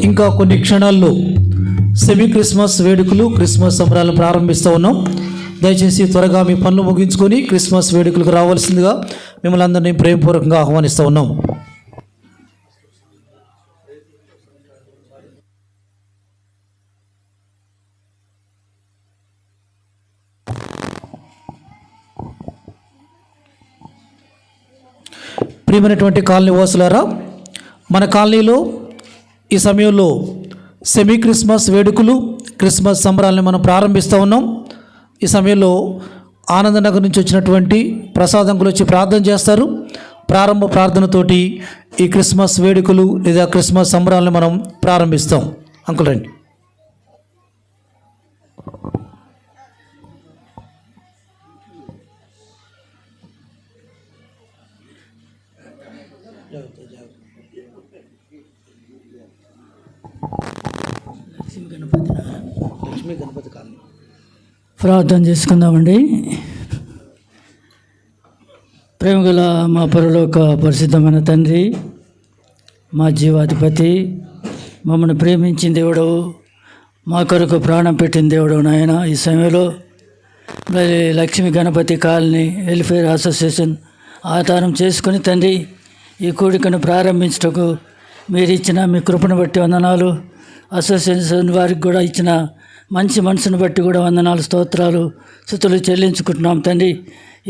ఇంకా కొన్ని క్షణాల్లో సెమీ క్రిస్మస్ వేడుకలు క్రిస్మస్ సంబరాలను ప్రారంభిస్తూ ఉన్నాం. దయచేసి త్వరగా మీ పనులు ముగించుకొని క్రిస్మస్ వేడుకలకు రావాల్సిందిగా మిమ్మల్ని అందరినీ ప్రేమపూర్వకంగా ఆహ్వానిస్తూ ఉన్నాం. ప్రియమైనటువంటి కాలనీ వాసులారా, మన కాలనీలో ఈ సమయంలో సెమీ క్రిస్మస్ వేడుకలు క్రిస్మస్ సంబరాలను మనం ప్రారంభిస్తూ ఉన్నాం. ఈ సమయంలో ఆనందనగర్ నుంచి వచ్చినటువంటి ప్రసాదంకులు వచ్చి ప్రార్థన చేస్తారు. ప్రారంభ ప్రార్థనతోటి ఈ క్రిస్మస్ వేడుకలు లేదా క్రిస్మస్ సంబరాలను మనం ప్రారంభిస్తాం. అంకుల్ రండి. లక్ష్మీ గణపతి కాలనీ ప్రార్థన చేసుకుందామండి. ప్రేమగల మా పరలోక పరిశుద్ధమైన తండ్రి, మా జీవాధిపతి, మమ్మల్ని ప్రేమించిన దేవుడు, మా కొరకు ప్రాణం పెట్టిన దేవుడు నాయన, ఈ సమయంలో మరి Lakshmi Ganapathi colony welfare association ఆధారం చేసుకుని తండ్రి ఈ కూడికను ప్రారంభించటకు మీరు ఇచ్చిన మీ కృపను బట్టి వందనాలు. అసోసియేషన్ వారికి కూడా ఇచ్చిన మంచి మనసును బట్టి కూడా వందనాలు, స్తోత్రాలు, స్తుతులు చెల్లించుకుంటున్నాం తండ్రి.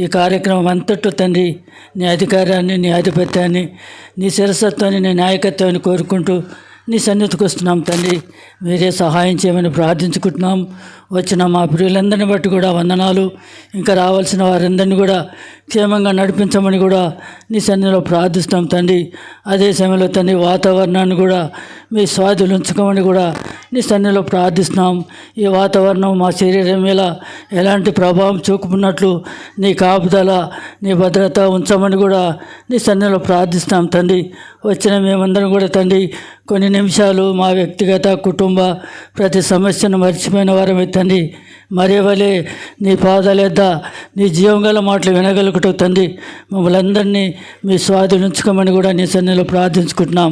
ఈ కార్యక్రమం అంతట్లో తండ్రి నీ అధికారాన్ని, నీ ఆధిపత్యాన్ని, నీ శిరసత్వాన్ని, నీ నాయకత్వాన్ని కోరుకుంటూ నీ సన్నిధికి వస్తున్నాం తండ్రి. మీరే సహాయం చేయమని ప్రార్థించుకుంటున్నాం. వచ్చిన మా ప్రియులందరిని బట్టి కూడా వందనాలు. ఇంకా రావాల్సిన వారందరినీ కూడా క్షేమంగా నడిపించమని కూడా నీ సన్నిధిలో ప్రార్థిస్తాం తండ్రి. అదే సమయంలో తండ్రి వాతావరణాన్ని కూడా మీ స్వాధీనంలో ఉంచుకోమని కూడా నీ సన్నిధిలో ప్రార్థిస్తున్నాం. ఈ వాతావరణం మా శరీరం మీద ఎలాంటి ప్రభావం చూపుకున్నట్లు నీ కాపుదల, నీ భద్రత ఉంచమని కూడా నీ సన్నిధిలో ప్రార్థిస్తాం తండ్రి. వచ్చిన మేమందరం కూడా తండ్రి కొన్ని నిమిషాలు మా వ్యక్తిగత కుటుంబ ప్రతి సమస్యను మర్చిపోయిన వారమే తండ్రి. మరేవలే నీ పాదాల యొద్ద నీ జీవం గల మాటలు వినగలుగుటూ తండ్రి మమ్మల్ని అందరినీ మీ స్వాధీనం ఉంచుకోమని కూడా నీ సన్నిధిలో ప్రార్థించుకుంటున్నాం.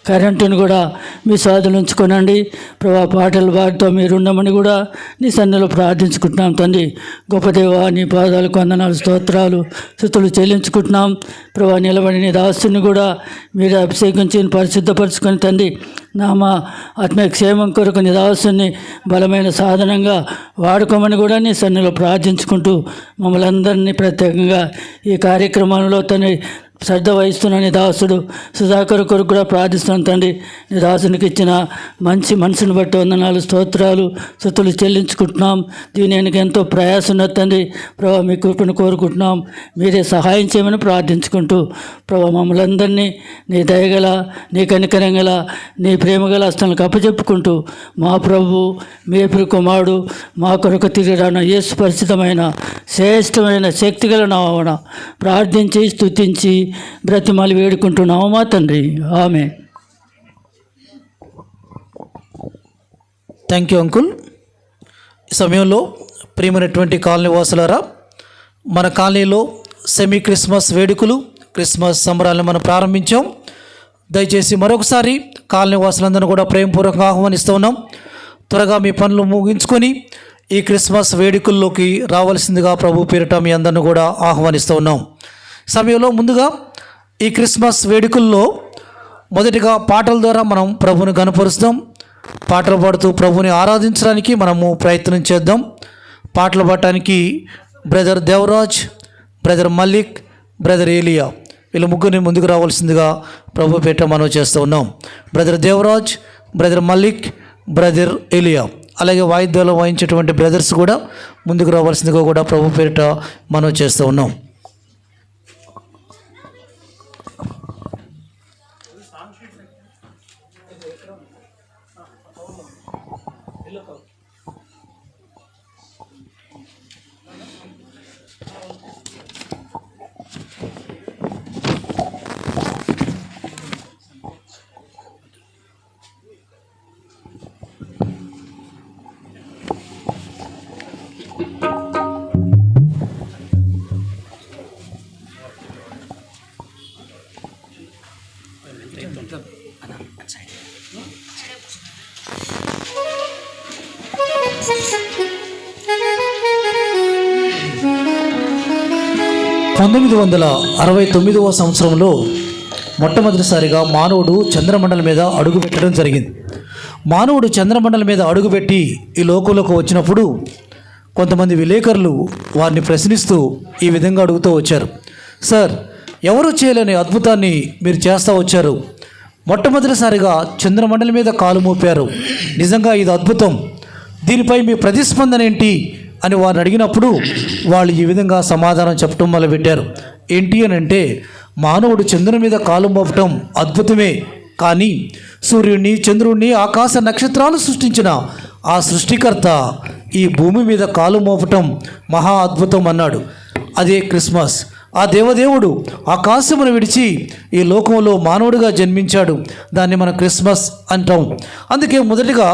కరెంటును కూడా మీ స్వాధీనం ఉంచుకోనండి ప్రభా. పాటలు వాటితో మీరు ఉండమని కూడా నీ సన్నిధిలో ప్రార్థించుకుంటున్నాం తండ్రి. గొప్ప దేవా, నీ పాదాలకు వందనాలు, స్తోత్రాలు, స్తుతులు చెల్లించుకుంటున్నాం ప్రభా. నిలబడి నీ దాసుని కూడా మీరు అభిషేకించి పరిశుద్ధపరచుకొని తండ్రి మా ఆత్మీయ క్షేమం కొరకు నీ దాసుని బలమైన సాధనంగా వాడుకోమని కూడా నీ సన్నిధిలో ప్రార్థించుకుంటూ మమ్మల్ని అందరినీ ప్రత్యేకంగా ఈ కార్యక్రమంలో తన శ్రద్ధ వహిస్తున్న నీ దాసుడు సుధాకర్ కొరకు కూడా ప్రార్థిస్తున్నాను తండ్రి. నీ దాసునికి ఇచ్చిన మంచి మనసును బట్టి వందనాలు, స్తోత్రాలు, స్తుతులు చెల్లించుకుంటున్నాం. దీనికి ఎంతో ప్రయాసం ఉన్నది తండ్రి ప్రభా. మీ కృపను కోరుకుంటున్నాం. మీరే సహాయం చేయమని ప్రార్థించుకుంటూ ప్రభా మమ్మల్ని అందరినీ నీ దయగల, నీ కనికరం గల, నీ ప్రేమగల హస్తాలకు అప్పచెప్పుకుంటూ మా ప్రభు, మీ ప్రియ కుమారుడు, మా కొరకు తిరిగి రాన యేసు పరిచితమైన శ్రేష్టమైన శక్తిగల నామమున ప్రార్థించి స్తుతించి బ్రతిమాలి వేడుకుంటున్నాము మా తండ్రి. ఆమేన్. Thank you uncle. ఈ సమయంలో ప్రియమైనటువంటి కాలనీ వాసులారా, మన కాలనీలో సెమీ క్రిస్మస్ వేడుకలు క్రిస్మస్ సంబరాలను మనం ప్రారంభించాం. దయచేసి మరొకసారి కాలనీ వాసులందరూ కూడా ప్రేమపూర్వకంగా ఆహ్వానిస్తూ ఉన్నాం. త్వరగా మీ పనులు ముగించుకొని ఈ క్రిస్మస్ వేడుకల్లోకి రావాల్సిందిగా ప్రభు పేరిట మీ అందరిని కూడా ఆహ్వానిస్తూ ఉన్నాం. సమయంలో ముందుగా ఈ క్రిస్మస్ వేడుకల్లో మొదటిగా పాటల ద్వారా మనం ప్రభుని గణపరుస్తాం. పాటలు పాడుతూ ప్రభుని ఆరాధించడానికి మనము ప్రయత్నం చేద్దాం. పాటలు పాడటానికి brother Devaraj, brother Mallik, brother Elia వీళ్ళ ముగ్గురిని ముందుకు రావాల్సిందిగా ప్రభు పేట మనం చేస్తూ ఉన్నాం. Brother Devaraj, brother Mallik, brother Elia, అలాగే వాయిద్యాలు వాయించేటువంటి బ్రదర్స్ కూడా ముందుకు రావాల్సిందిగా కూడా ప్రభు పేట మనం చేస్తూ ఉన్నాం. 1969వ సంవత్సరంలో మొట్టమొదటిసారిగా మానవుడు చంద్రమండలం మీద అడుగుపెట్టడం జరిగింది. మానవుడు చంద్రమండలం మీద అడుగుపెట్టి ఈ లోకంలోకి వచ్చినప్పుడు కొంతమంది విలేకరులు వారిని ప్రశ్నిస్తూ ఈ విధంగా అడుగుతూ వచ్చారు. సార్, ఎవరు చేయలేని అద్భుతాన్ని మీరు చేస్తూ వచ్చారు. మొట్టమొదటిసారిగా చంద్రమండలం మీద కాలు మోపారు. నిజంగా ఇది అద్భుతం. దీనిపై మీ ప్రతిస్పందన ఏంటి అని వారిని అడిగినప్పుడు వాళ్ళు ఈ విధంగా సమాధానం చెప్పడం మొదలుపెట్టారు. ఏంటి అని అంటే, మానవుడు చంద్రుని మీద కాలు మోపటం అద్భుతమే, కానీ సూర్యుడిని, చంద్రుడిని, ఆకాశ నక్షత్రాలు సృష్టించిన ఆ సృష్టికర్త ఈ భూమి మీద కాలు మోపటం మహా అద్భుతం అన్నాడు. అదే క్రిస్మస్. ఆ దేవదేవుడు ఆకాశమును విడిచి ఈ లోకంలో మానవుడిగా జన్మించాడు. దాన్ని మనం క్రిస్మస్ అంటాం. అందుకే మొదటిగా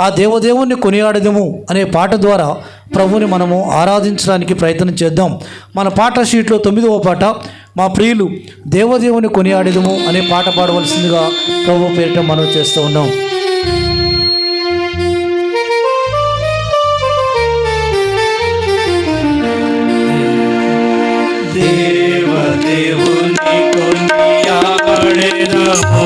ఆ దేవదేవుణ్ణి కొనియాడదము అనే పాట ద్వారా ప్రభువుని మనము ఆరాధించడానికి ప్రయత్నం చేద్దాం. మన పాట షీట్లో 9వ పాట, మా ప్రియులు దేవదేవుని కొనియాడదము అనే పాట పాడవలసిందిగా ప్రభు పేరిట మనం చేస్తూ ఉన్నాం. దేవుని కొనియాడెదము,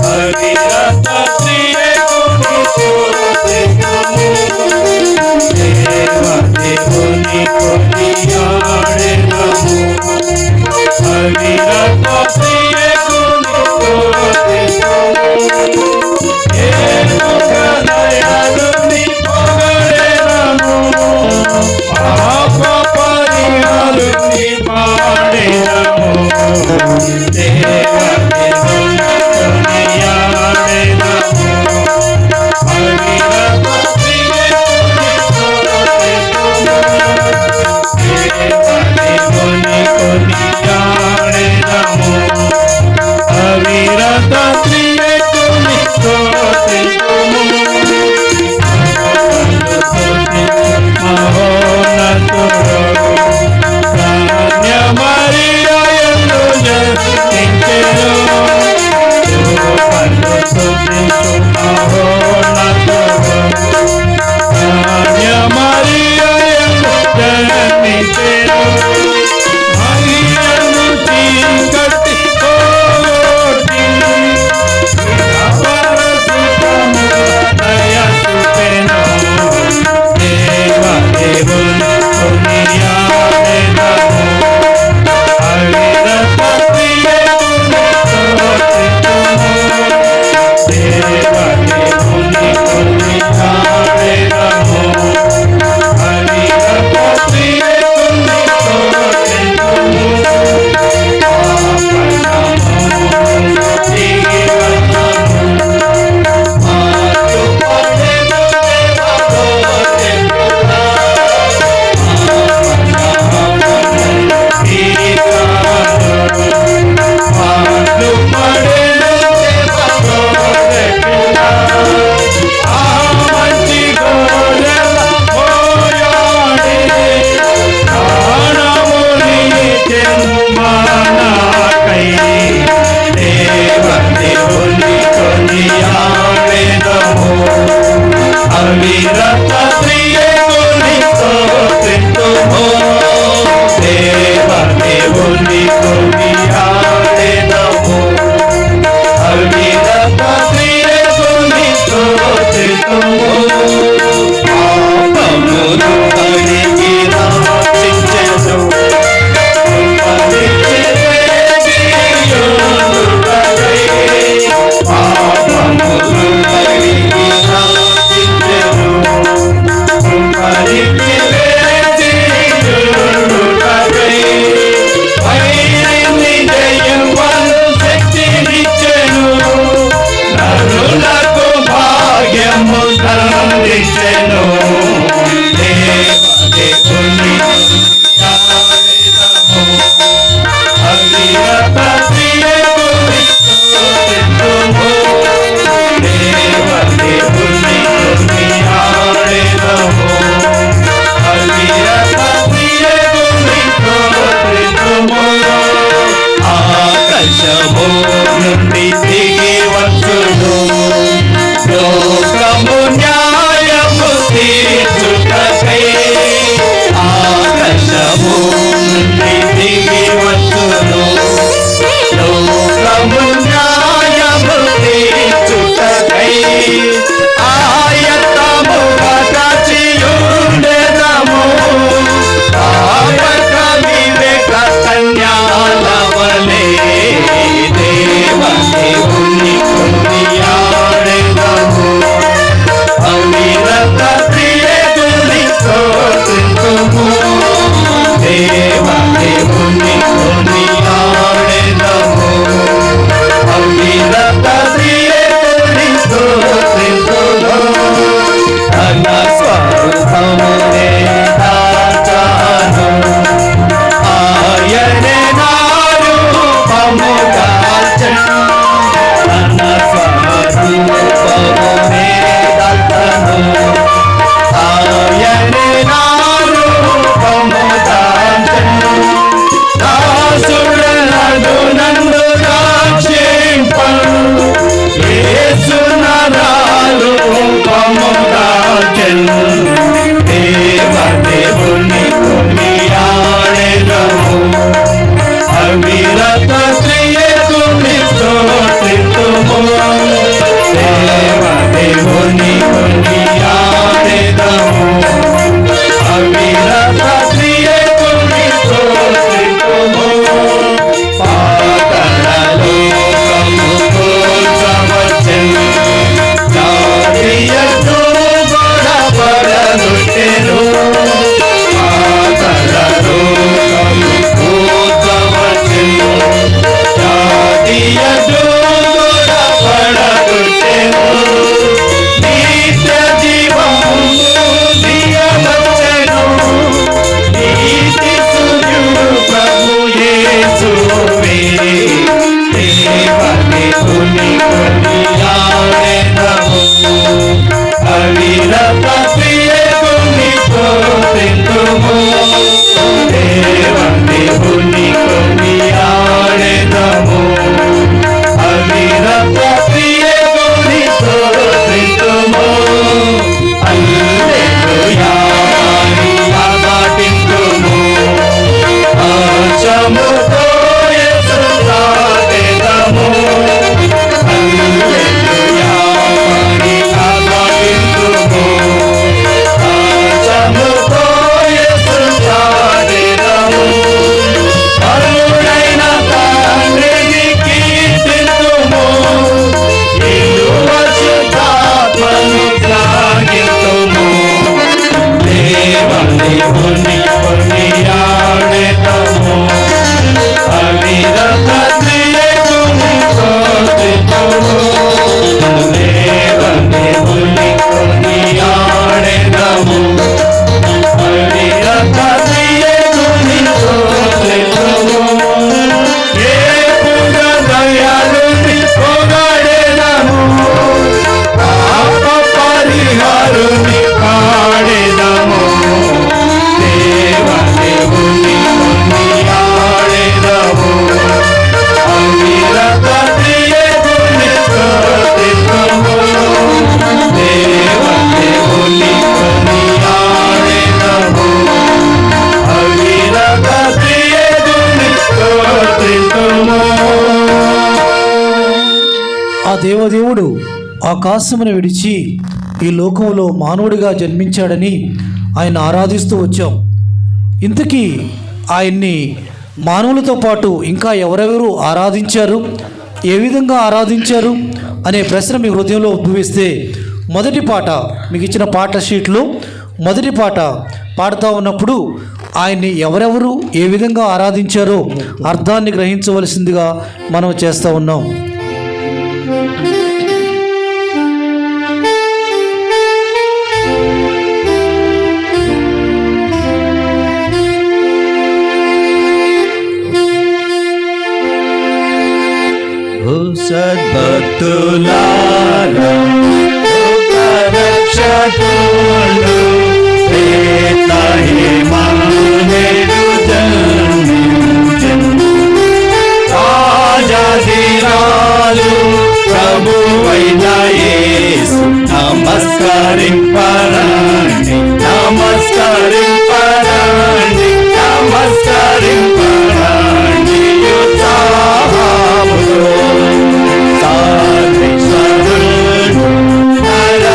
భగీరథ శ్రీయేసుని స్తుతింతుము. దేవుని కొనియాడెదము, భగీరథ శ్రీయేసుని స్తుతింతుము. దయాళుని పొగడెదము, పాప పరిహారుని పాడెదము. దేవదేవుని కొనియాడెదము, భగీరథ శ్రీయేసుని స్తుతింతుము. దేవదేవుని కొనియాడెదము, భగీరథ శ్రీయేసుని స్తుతింతుము. మహోన్నతుడు కన్య మరియ యందు జన్మించెను. మహోన్నతుడు కన్య మరియ యందు జన్మించెను. మరియను చీకటి పోగొట్టి అపరిచితము దయ చూపెను. దేవదేవుని కొనియాడెదము, భగీరథ శ్రీయేసుని స్తుతింతుము. దేవదేవుని కొనియాడెదము, భగీరథ శ్రీయేసుని స్తుతింతుము. పాపనము జీవనము మార్చుపడెను దేవగోత్రికుడా. మార్చుపడెను దేవగోత్రికుడా. ఆ మంచి గొర్రెల పోయాడే, ప్రాణమునిచ్చెను మానాకై. దేవదేవుని కొనియాడెదము, భగీరథ శ్రీయేసుని స్తుతింతుము. దేవదేవుని కొనియాడెదము, భగీరథ శ్రీయేసుని స్తుతింతుము. పాపములు కడిగి రక్షించెను, పాపములు కడిగి రక్షించెను, వైరిని జయవను శక్తినిచ్చెను, నరులకు భాగ్యము ధరించెను. దేవదేవుని కొనియాడెదము, భగీరథ శ్రీయేసుని స్తుతింతుము. దేవదేవుని కొనియాడెదము, ఆకాశమును విడిచి ఈ లోకంలో మానవుడిగా జన్మించాడని ఆయన ఆరాధిస్తూ వచ్చాం. ఇంతకీ ఆయన్ని మానవులతో పాటు ఇంకా ఎవరెవరు ఆరాధించారు, ఏ విధంగా ఆరాధించారు అనే ప్రశ్న మీ హృదయంలో ఉద్భవిస్తే, మొదటి పాట మీకు ఇచ్చిన పాట షీట్లో మొదటి పాట పాడుతూ ఉన్నప్పుడు ఆయన్ని ఎవరెవరు ఏ విధంగా ఆరాధించారో అర్థాన్ని గ్రహించవలసిందిగా మనం చేస్తూ ఉన్నాం. సద్భక్తులారా రక్షకులు ప్రేతహిమానేడు జన్మించెను. రాజాధిరాజు ప్రభువైన యేసు నమస్కరింపరండి, నమస్కరింపరండి, నమస్కరింపరండి. ఉత్సాహముతో సాధీశ్వరుడు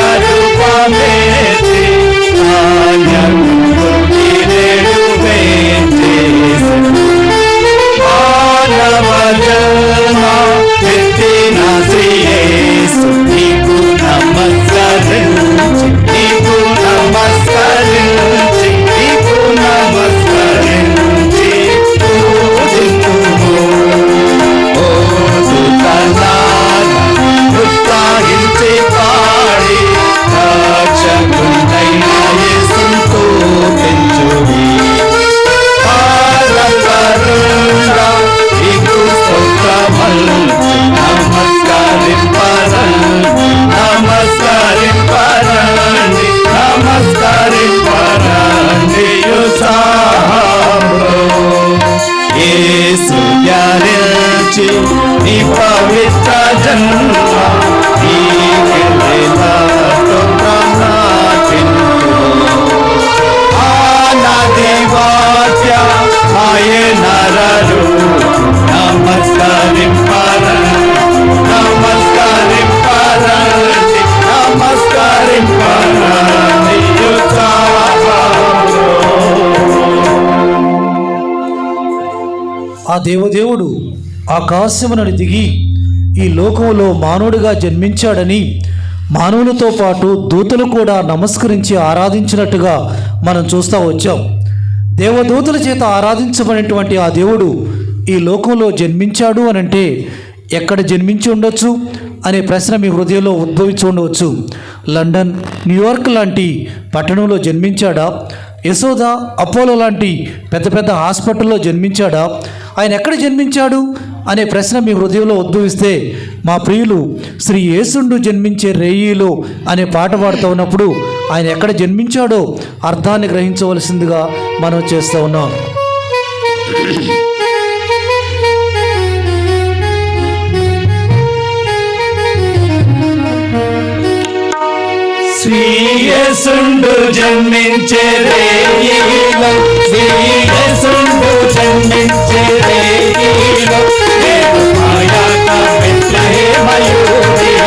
నరరూపమెత్తి ఆజ్ఞను వేంచేసెను. మానవ జన్మ ఎత్తిన శ్రీ యేసు నీకు నమస్కరించి, నీకు నమస్కరించి, నీకు నమస్కరించి పూజింతుము. ఓ స్తుతనాద ఉత్సాహించి పాడి రక్షకుడైన యేసుతో పెంచుడి. పాలకరుడా నీకు స్తోత్రమల్చు, నమస్కరింపరండి, నమస్కరింపరండి, నమస్కరింపరండి. ఉత్సాహముతో యేసు ధ్యానించి నీ పవిత్ర జన్మ నీకెళ్ళేలాతో ప్రార్థింతుము. ఆనాది వాక్య ఆయన నరరూపు నమస్కరింపరండి, నమస్కరింపరండి, నమస్కరింపరండి. ఉత్సాహముతో ఆ దేవదేవుడు ఆకాశమునని దిగి ఈ లోకంలో మానవుడిగా జన్మించాడని మానవులతో పాటు దూతలు కూడా నమస్కరించి ఆరాధించినట్టుగా మనం చూస్తూ వచ్చాం. దేవదూతల చేత ఆరాధించబడినటువంటి ఆ దేవుడు ఈ లోకంలో జన్మించాడు అనంటే ఎక్కడ జన్మించి ఉండొచ్చు అనే ప్రశ్న మీ హృదయంలో ఉద్భవించి ఉండవచ్చు. లండన్, న్యూయార్క్ లాంటి పట్టణంలో జన్మించాడా? యశోద, అపోలో లాంటి పెద్ద పెద్ద హాస్పిటల్లో జన్మించాడా? ఆయన ఎక్కడ జన్మించాడు అనే ప్రశ్న మీ హృదయంలో ఉద్భవిస్తే, మా ప్రియులు శ్రీ యేసుండు జన్మించే రేయిలో అనే పాట పాడుతూ ఉన్నప్పుడు ఆయన ఎక్కడ జన్మించాడో అర్థాన్ని గ్రహించవలసిందిగా మనం చేస్తూ ఉన్నాం. శ్రీయేసుండు జన్మించే రేయిలో, శ్రీయేసుండు జన్మించే రేయిలో, నేడు మాయాక బెత్లెహేమయూరిలో,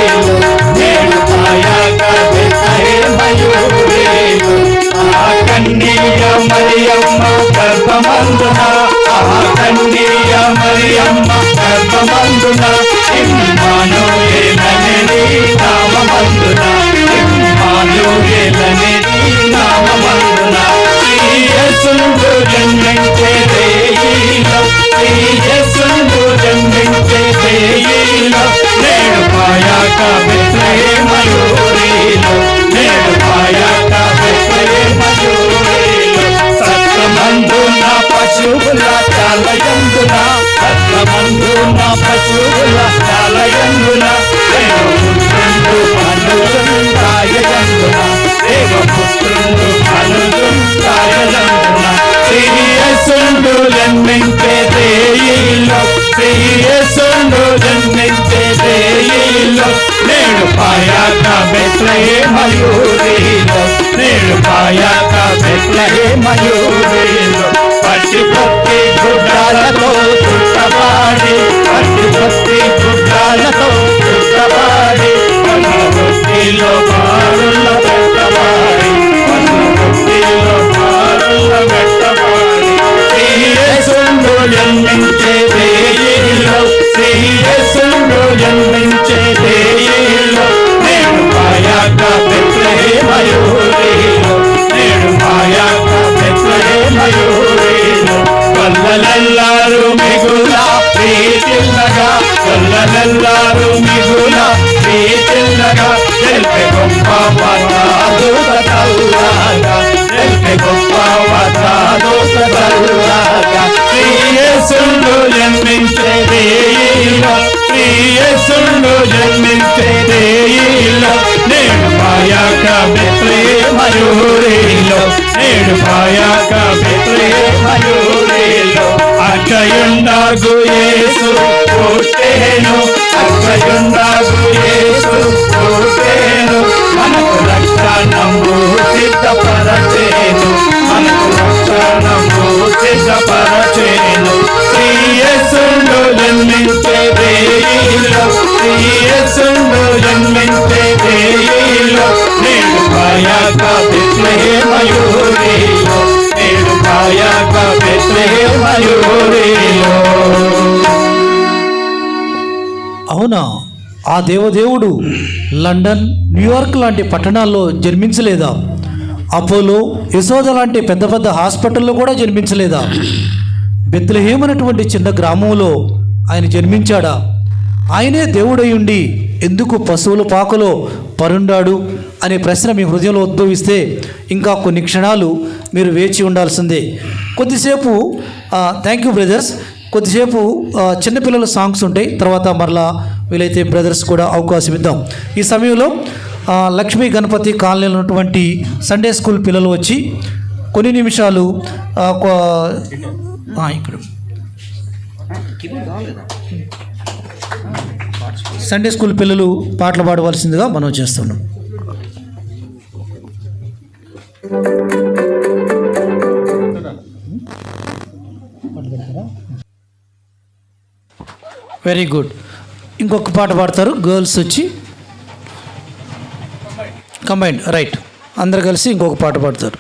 నేడు మాయాక బెత్లెహేమయూరిలో. ఆ కన్యక మరియమ్మ గర్భమందున, ఆ కన్యక మరియమ్మ గర్భమందున ఇమ్మానుయేలనే నామమందున, ఇమ్మానుయేలనే నామమందున శ్రీయేసుండు జన్మించే రేయిలో, శ్రీయేసుండు జన్మించే రేయిలో, నేడు మాయాక బెత్లెహేమయూరిలో, నేడు మాయాక బెత్లెహేమయూరిలో. సత్యమందున పశువుల చాలయందున, సత్యమందున పశువుల చాలయందున, దేవపుత్రుడు అనుజుండాయయందున, దేవపుత్రుడు అనుజుండాయయందున. శ్రీయేసుండు జన్మించే రేయిలో, శ్రీయేసుండు జన్మించే రేయిలో, నేడు పాయాక బెత్లెహేమయూరిలో, నేడు పాయాక బెత్లెహేమయూరిలో. పట్టి పట్టి గుడ్డాలతో చుట్టబాడి, పట్టి పట్టి గుడ్డాలతో చుట్టబాడి, పుట్టిలో పారుల పెట్టవాడి పుట్టిలో పారుల పెట్టవాడి శ్రీయేసుండు జన్మించే దేయిలో శ్రీయేసుండు జన్మించే దేయిలో నేడు మాయాక బెత్లెహేమయూరిలో నేడు మాయాక బెత్లెహేమయూరిలో వల్లలెల్లారు మిగుల ప్రీతిల్లగా వల్లలెల్లారు మిగుల ప్రీతిల్లగా తెల్పే గొప్ప వార్తాదూత తల్లాగా తెల్పే గొప్ప వార్తాదూత తల్లాగా శ్రీయేసుండు జన్మించే దేయిలో శ్రీయేసుండు జన్మించే దేయిలో నేడు మాయాక బెత్లెహేమయూరిలో నేడు మాయాక బెత్లెహేమయూరిలో అక్షయుండాగు యేసు పుట్టెను అక్షయుండాగు యేసు పుట్టెను మనకు రక్షణము సిద్ధపరచెను మనకు రక్షణము సిద్ధపరచెను శ్రీయేసుండు జన్మించే దేయిలో శ్రీయేసుండు జన్మించే దేయిలో నేడు మాయాక బెత్లెహేమయూరిలో నేడు మాయాక బెత్లెహేమయూరిలో. అవునా, ఆ దేవదేవుడు లండన్, న్యూయార్క్ లాంటి పట్టణాల్లో జన్మించలేదా? అపోలో, యశోద లాంటి పెద్ద పెద్ద హాస్పిటల్లో కూడా జన్మించలేదా? బెత్లెహేం అనేటువంటి చిన్న గ్రామంలో ఆయన జన్మించాడా? ఆయనే దేవుడై ఉండి ఎందుకు పశువుల పాకలో పరుండాడు అనే ప్రశ్న మీ హృదయంలో ఉద్భవిస్తే ఇంకా కొన్ని క్షణాలు మీరు వేచి ఉండాల్సిందే. కొద్దిసేపు థ్యాంక్ యూ బ్రదర్స్. కొద్దిసేపు చిన్నపిల్లల సాంగ్స్ ఉంటాయి, తర్వాత మరలా వీలైతే బ్రదర్స్ కూడా అవకాశం ఇద్దాం. ఈ సమయంలో లక్ష్మీ గణపతి కాలనీలో ఉన్నటువంటి సండే స్కూల్ పిల్లలు వచ్చి కొన్ని నిమిషాలు ఇక్కడ సండే స్కూల్ పిల్లలు పాటలు పాడవలసిందిగా మనం చేస్తున్నాం. Very good. ఇంకొక పాట పాడతారు గర్ల్స్ వచ్చి, కంబైన్డ్, రైట్. అందరు కలిసి ఇంకొక పాట పాడతారు.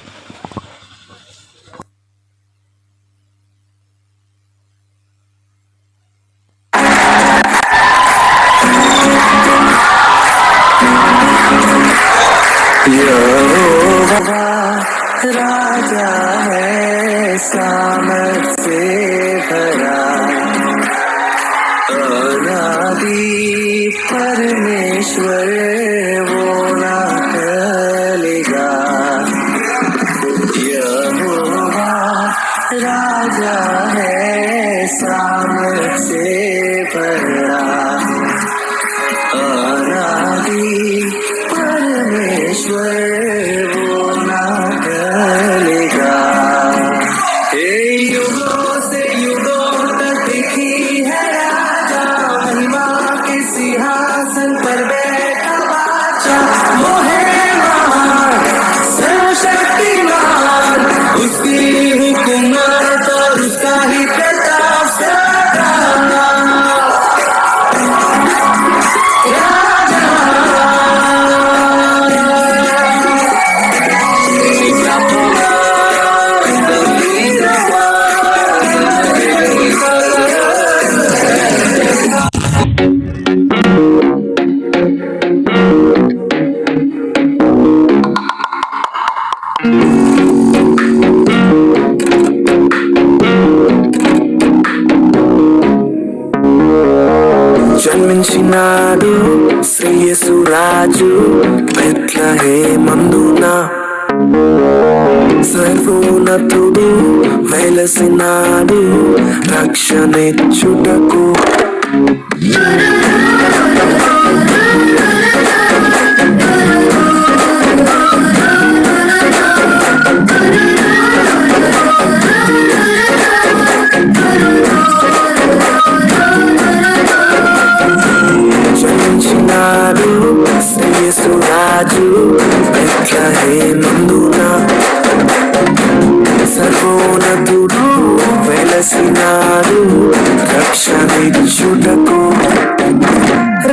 राजा है सामर्थ से भरा, अनादि परमेश्वर वो ना टलेगा। यहोवा राजा है सामर्थ से भरा, अनादि परमेश्वर वो ना टलेगा। हे युगों से युगों तक टिकी है राजा, महिमा के सिंहासन पर बैठा बादशाह। वो है महान सर्वशक्तिमान, उसकी हुकूमत और उसका ही प्रताप सदा। జన్మించినాడు శ్రీయేసు రాజు బెత్లెహేమందున, సర్వోన్నతుడు వెలసినాడు రక్షణిచ్చుటకు. జన్మించినాడు శ్రీయేసు రాజు బెత్లెహేమందున, సర్వోన్నతుడు వెలసినాడు రక్షణిచ్చుటకు.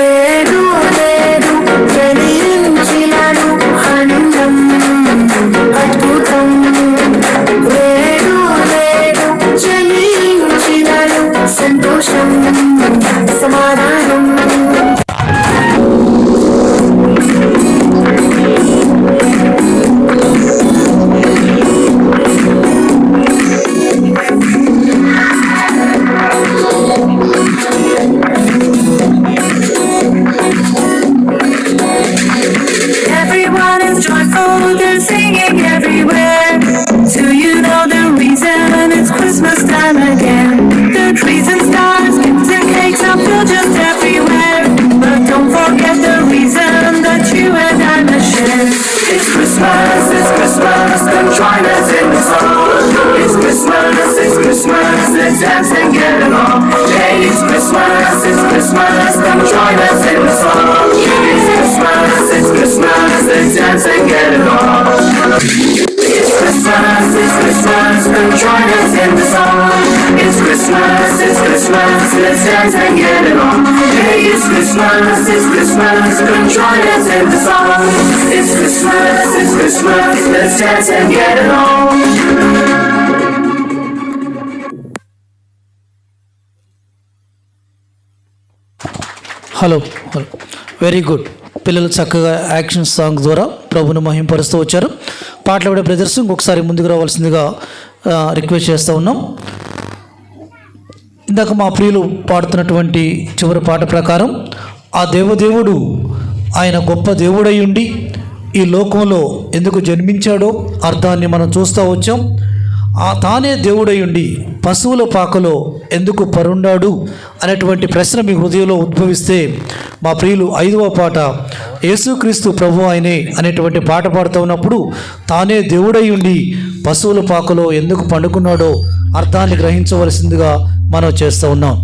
రేడు రేడు వెలిగించు Oh, they're singing everywhere. Do you know the reason? It's Christmas time again. The trees and stars, gifts and cakes are filled just everywhere. But don't forget the reason that you and I must share. It's Christmas, come join us in the song. It's Christmas, let's dance and get along. Hey, it's Christmas, come join us in the song. It's Christmas, let's dance and get along. It's Christmas, come join us in the song. It's Christmas, let's dance and get along. Hey, it's Christmas, come join us in the song. It's Christmas, let's dance and get along. Hello very good. పిల్లలు చక్కగా action song ద్వారా ప్రభుని మహింపరుస్తూ వచ్చారు. పాటలు పాడే brothers ఇంకొకసారి ముందుకు రావాల్సిందిగా రిక్వెస్ట్ చేస్తూ ఉన్నాం. ఇందాక మా ప్రియులు పాడుతున్నటువంటి చివరి పాట ప్రకారం ఆ దేవదేవుడు ఆయన గొప్ప దేవుడై ఉండి ఈ లోకంలో ఎందుకు జన్మించాడో అర్థాన్ని మనం చూస్తూ వచ్చాం. తానే దేవుడై ఉండి పశువుల పాకలో ఎందుకు పరుండాడు అనేటువంటి ప్రశ్న మీ హృదయంలో ఉద్భవిస్తే మా ప్రియులు 5వ పాట యేసుక్రీస్తు ప్రభు ఆయనే అనేటువంటి పాట పాడుతూ ఉన్నప్పుడు తానే దేవుడై ఉండి పశువుల పాకలో ఎందుకు పండుకున్నాడో అర్థాన్ని గ్రహించవలసిందిగా మనం చేస్తూ ఉన్నాం.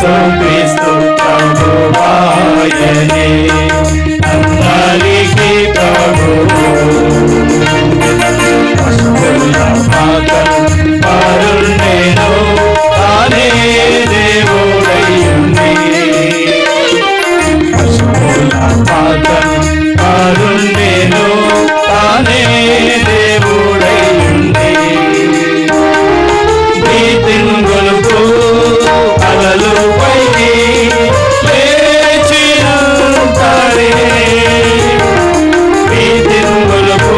యేసుక్రీస్తు ప్రభువాయనే అందరికీ ప్రభువు పశువుల పాకలు పరుండెను తానే దేవుడయ్యుండి పశువుల పాకలు పరుండెను తానే దేవుడయ్యుండి నీతిన్ గొలుపు అలలు పైకి లేచినంతరే నీతిన్ గొలుపు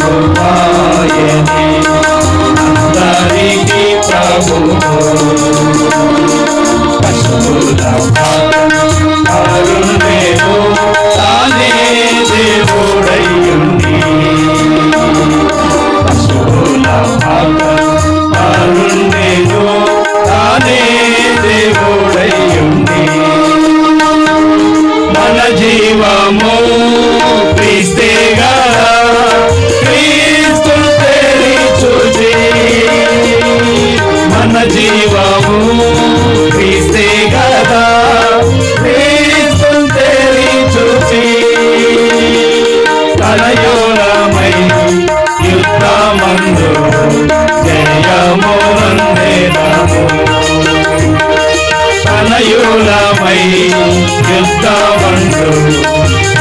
ప్రభువాయనే అందరికీ ప్రభువు పశువుల పాకరుండెను తానే దేవుడయ్యుండి పశువుల పాకరుండెను తానే దేవుడయ్యుండి మన జీవము క్రీస్తే గదా క్రీస్తు తెరిచుచి మన జీవము క్రీస్తే గదా క్రీస్తు తెరిచుచి తనయోలమై యుద్ధమందు జయము నందేదము తనయులమై యుద్ధమందు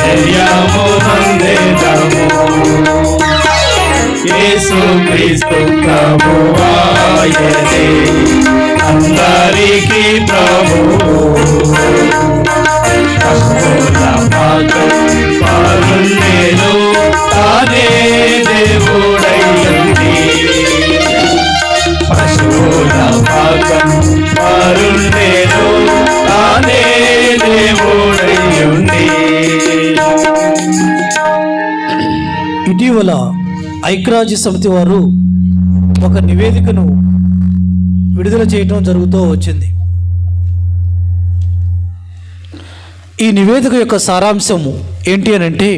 జయము నందేదము యేసు క్రీస్తు ప్రభువాయనే అందరికీ ప్రభువు పశువుల పాకరుండెను తానే దేవుడయ్యుండి పశువుల పాకరుండెను తానే దేవుడయ్యుండి. ఇటీవల ఐక్యరాజ్య సమితి వారు ఒక నివేదికను విడుదల చేయటం జరుగుతూ వచ్చింది. ఈ నివేదిక యొక్క సారాంశము ఏంటి అనంటే,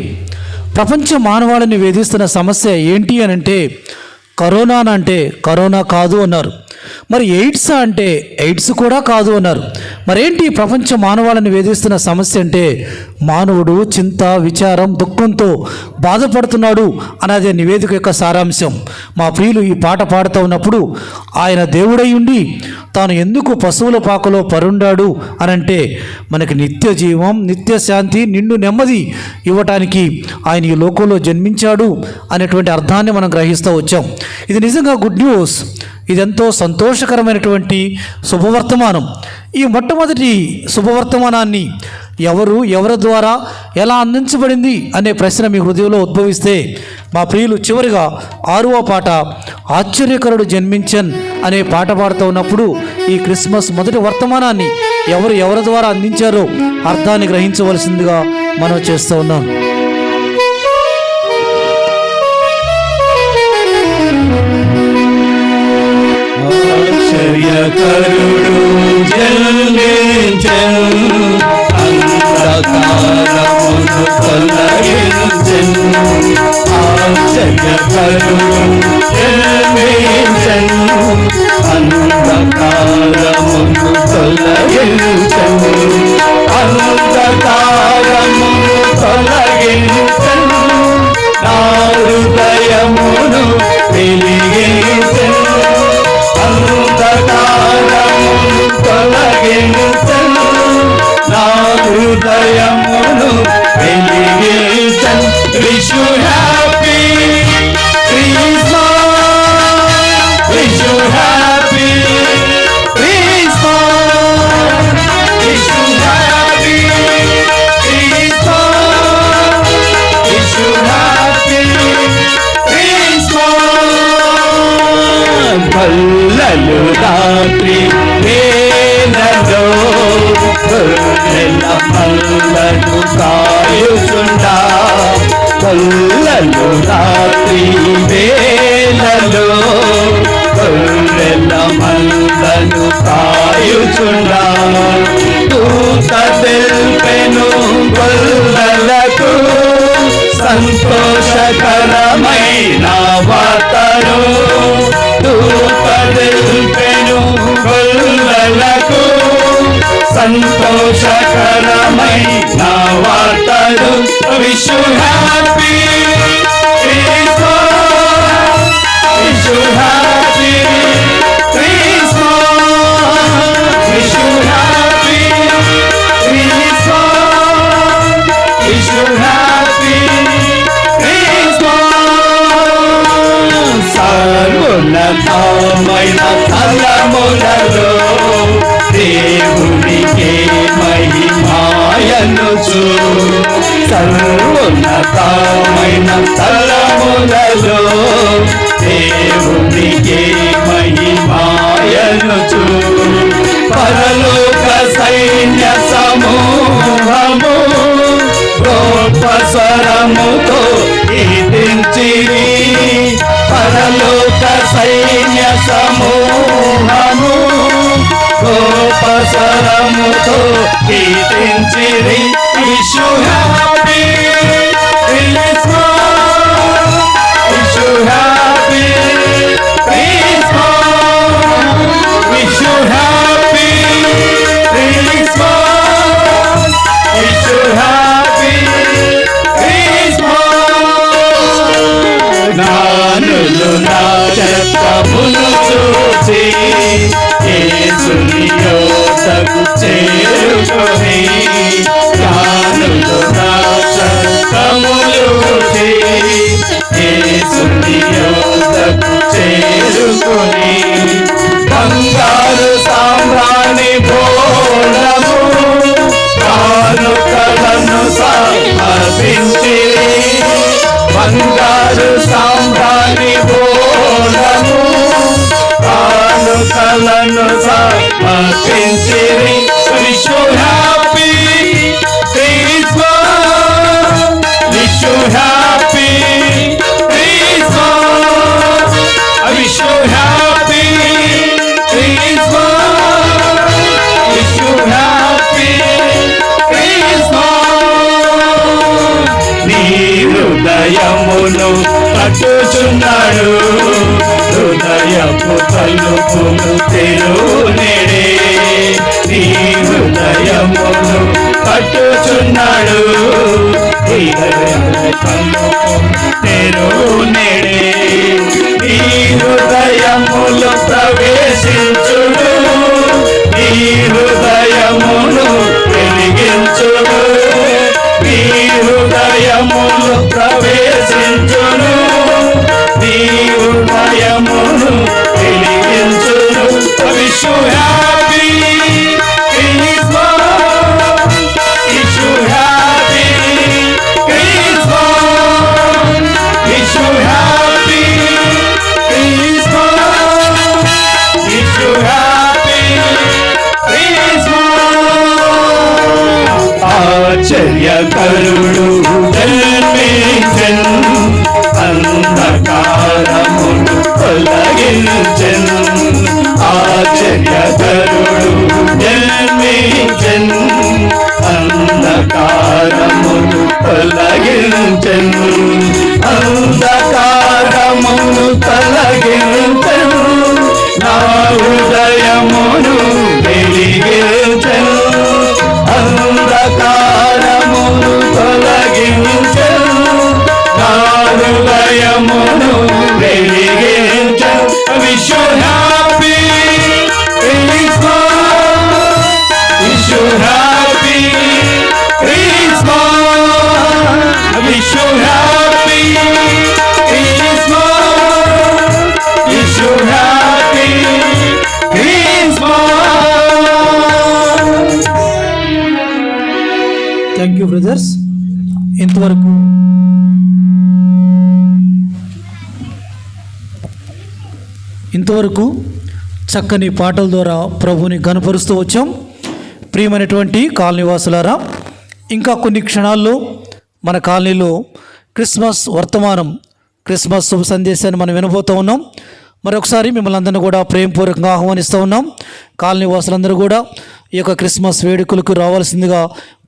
ప్రపంచ మానవాళిని వేధిస్తున్న సమస్య ఏంటి అనంటే కరోనా అంటే కరోనా కాదు అన్నారు. మరి ఎయిడ్స్ అంటే ఎయిడ్స్ కూడా కాదు అన్నారు. మరేంటి ప్రపంచ మానవాళిని వేధిస్తున్న సమస్య అంటే మానవుడు చింత విచారం దుఃఖంతో బాధపడుతున్నాడు అనేది నివేదిక యొక్క సారాంశం. మా ప్రియులు ఈ పాట పాడుతూ ఉన్నప్పుడు ఆయన దేవుడై ఉండి తాను ఎందుకు పశువుల పాకలో పరుండాడు అనంటే మనకి నిత్య జీవం నిత్య శాంతి నిండు నెమ్మది ఇవ్వటానికి ఆయన ఈ లోకంలో జన్మించాడు అనేటువంటి అర్థాన్ని మనం గ్రహిస్తూ వచ్చాం. ఇది నిజంగా గుడ్ న్యూస్. ఇదెంతో సంతోషకరమైనటువంటి శుభవర్తమానం. ఈ మొట్టమొదటి శుభవర్తమానాన్ని ఎవరి ద్వారా ఎలా అందించబడింది అనే ప్రశ్న మీ హృదయంలో ఉద్భవిస్తే మా ప్రియులు చివరిగా 6వ పాట ఆశ్చర్యకరుడు జన్మించన్ అనే పాట పాడుతూ ఉన్నప్పుడు ఈ క్రిస్మస్ మొదటి వర్తమానాన్ని ఎవరి ద్వారా అందించారో అర్థాన్ని గ్రహించవలసిందిగా మనం చేస్తూ ఉన్నాం. ఆశ్చర్యకరుడు జన్మించెను అంధకారమును తొలగించెను ఆశ్చర్యకరుడు జన్మించెను అంధకారమును తొలగించెను అంధకారమును తొలగించెను నా హృదయమును వెలిగించెను అంధకారమును తొలగించెను నా హృదయమును వెలిగించెను. Wish you happy Christmas, wish you happy Christmas, wish you happy Christmas, wish you happy Christmas. పల్లలు రాత్రి వేళలో గొర్రెల మందను కాయుచుండా పల్లలు రాత్రి వేళలో గొర్రెల మందను కాయుచుండా దూత తెల్పెను గొర్రెలకు సంతోషకరమైన వార్తను దూత తెల్పెను గొర్రెలకు సంతోషకరమైన వార్తలు. Wish you happy Christmas, wish you happy Christmas, wish you happy Christmas, wish you happy Christmas. సర్వోన్నతమైన స్థలములలో దేవునికి మహిమాయను చేరుచు సర్వోన్నతమైన స్థలములలో దేవునికి మహిమాయనుచు పరలోక సైన్య సమూహము గొప్ప స్వరముతో కీర్తించిరి పరలోక సైన్య సమూహము గొప్ప స్వరముతో కీర్తించిరి wish you happy Christmas wish you happy Christmas wish you happy Christmas wish you happy Christmas నానులు నా చెత్తమును చూసి యేసుని యోతకు చేరుకొని నానులు నా చెత్తములు చూసి యేసుని యోతకు చేరుకొని బంగారు సాంబ్రాణి భోళము కానుకలను సమర్పించిరి బంగారు సాంబ్రాణి భోళము కానుకలను సమర్పించిరి wish you happy Christmas wish you happy Christmas wish you happy Christmas wish you happy Christmas నీ హృదయమును కట్టుచున్నాడు హృదయపు తలుపులు తెరువునేడే నీ హృదయమును కట్టుచున్నాడు హృదయపు తలుపులు తెరువునేడే నీ హృదయములు ప్రవేశించుడు నీ హృదయమును వెలిగించుడు నీ హృదయమును ప్రవేశించును నీ హృదయమును వెలిగించును wish you happy Christmas wish you happy Christmas wish you happy Christmas wish you happy Christmas ఆశ్చర్యకరుడు జన్మించెను అంధకారమును తొలగించెను ఆశ్చర్యకరుడు జన్మించెను అంధకారమును తొలగించెను అంధకారమును తొలగించెను నా హృదయమును వెలిగించెను అంధకారమును తొలగించెను నా హృదయమును వెలిగించెను wish you happy Christmas wish you happy Christmas wish you happy Christmas wish you happy Christmas thank you brothers. ఇంతవరకు చక్కని పాటల ద్వారా ప్రభుని గణపరుస్తూ వచ్చాం. ప్రియమైనటువంటి కాలనీవాసులారా, ఇంకా కొన్ని క్షణాల్లో మన కాలనీలో క్రిస్మస్ వర్తమానం, క్రిస్మస్ శుభ సందేశాన్ని మనం వినబోతూ ఉన్నాం. మరొకసారి మిమ్మల్ని అందరినీ కూడా ప్రేమపూర్వకంగా ఆహ్వానిస్తూ ఉన్నాం. కాలనీ వాసులందరూ కూడా ఈ యొక్క క్రిస్మస్ వేడుకలకు రావాల్సిందిగా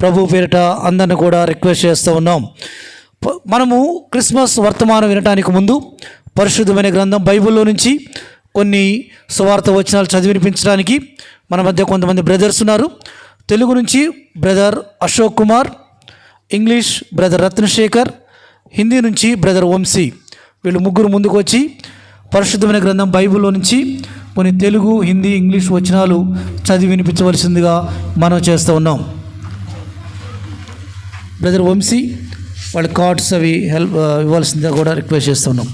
ప్రభు పేరిట అందరిని కూడా రిక్వెస్ట్ చేస్తూ ఉన్నాం. మనము క్రిస్మస్ వర్తమానం వినటానికి ముందు పరిశుద్ధమైన గ్రంథం బైబిల్లో నుంచి కొన్ని సువార్త వచనాలు చదివి వినిపించడానికి మన మధ్య కొంతమంది బ్రదర్స్ ఉన్నారు. తెలుగు నుంచి brother Ashok Kumar, English brother Ratnasekhar, Hindi నుంచి బ్రదర్ వంశీ. వీళ్ళు ముగ్గురు ముందుకు వచ్చి పరిశుద్ధమైన గ్రంథం బైబిల్లో నుంచి కొన్ని తెలుగు, హిందీ, ఇంగ్లీష్ వచనాలు చదివి వినిపించవలసిందిగా మనం చేస్తూ ఉన్నాం. బ్రదర్ వంశీ వాళ్ళ కార్డ్స్ అవి హెల్ప్ ఇవ్వాల్సిందిగా కూడా రిక్వెస్ట్ చేస్తున్నాం.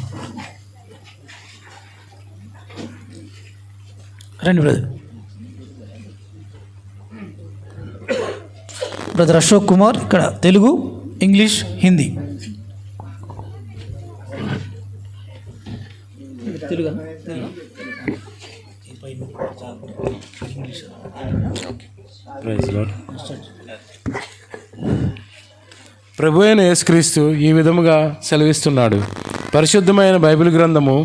రండి బ్రదర్. బ్రదర్ అశోక్ కుమార్ ఇక్కడ తెలుగు, ఇంగ్లీష్, హిందీ. ప్రభు అయిన యేసుక్రీస్తు ఈ విధముగా సెలవిస్తున్నాడు. పరిశుద్ధమైన బైబిల్ గ్రంథము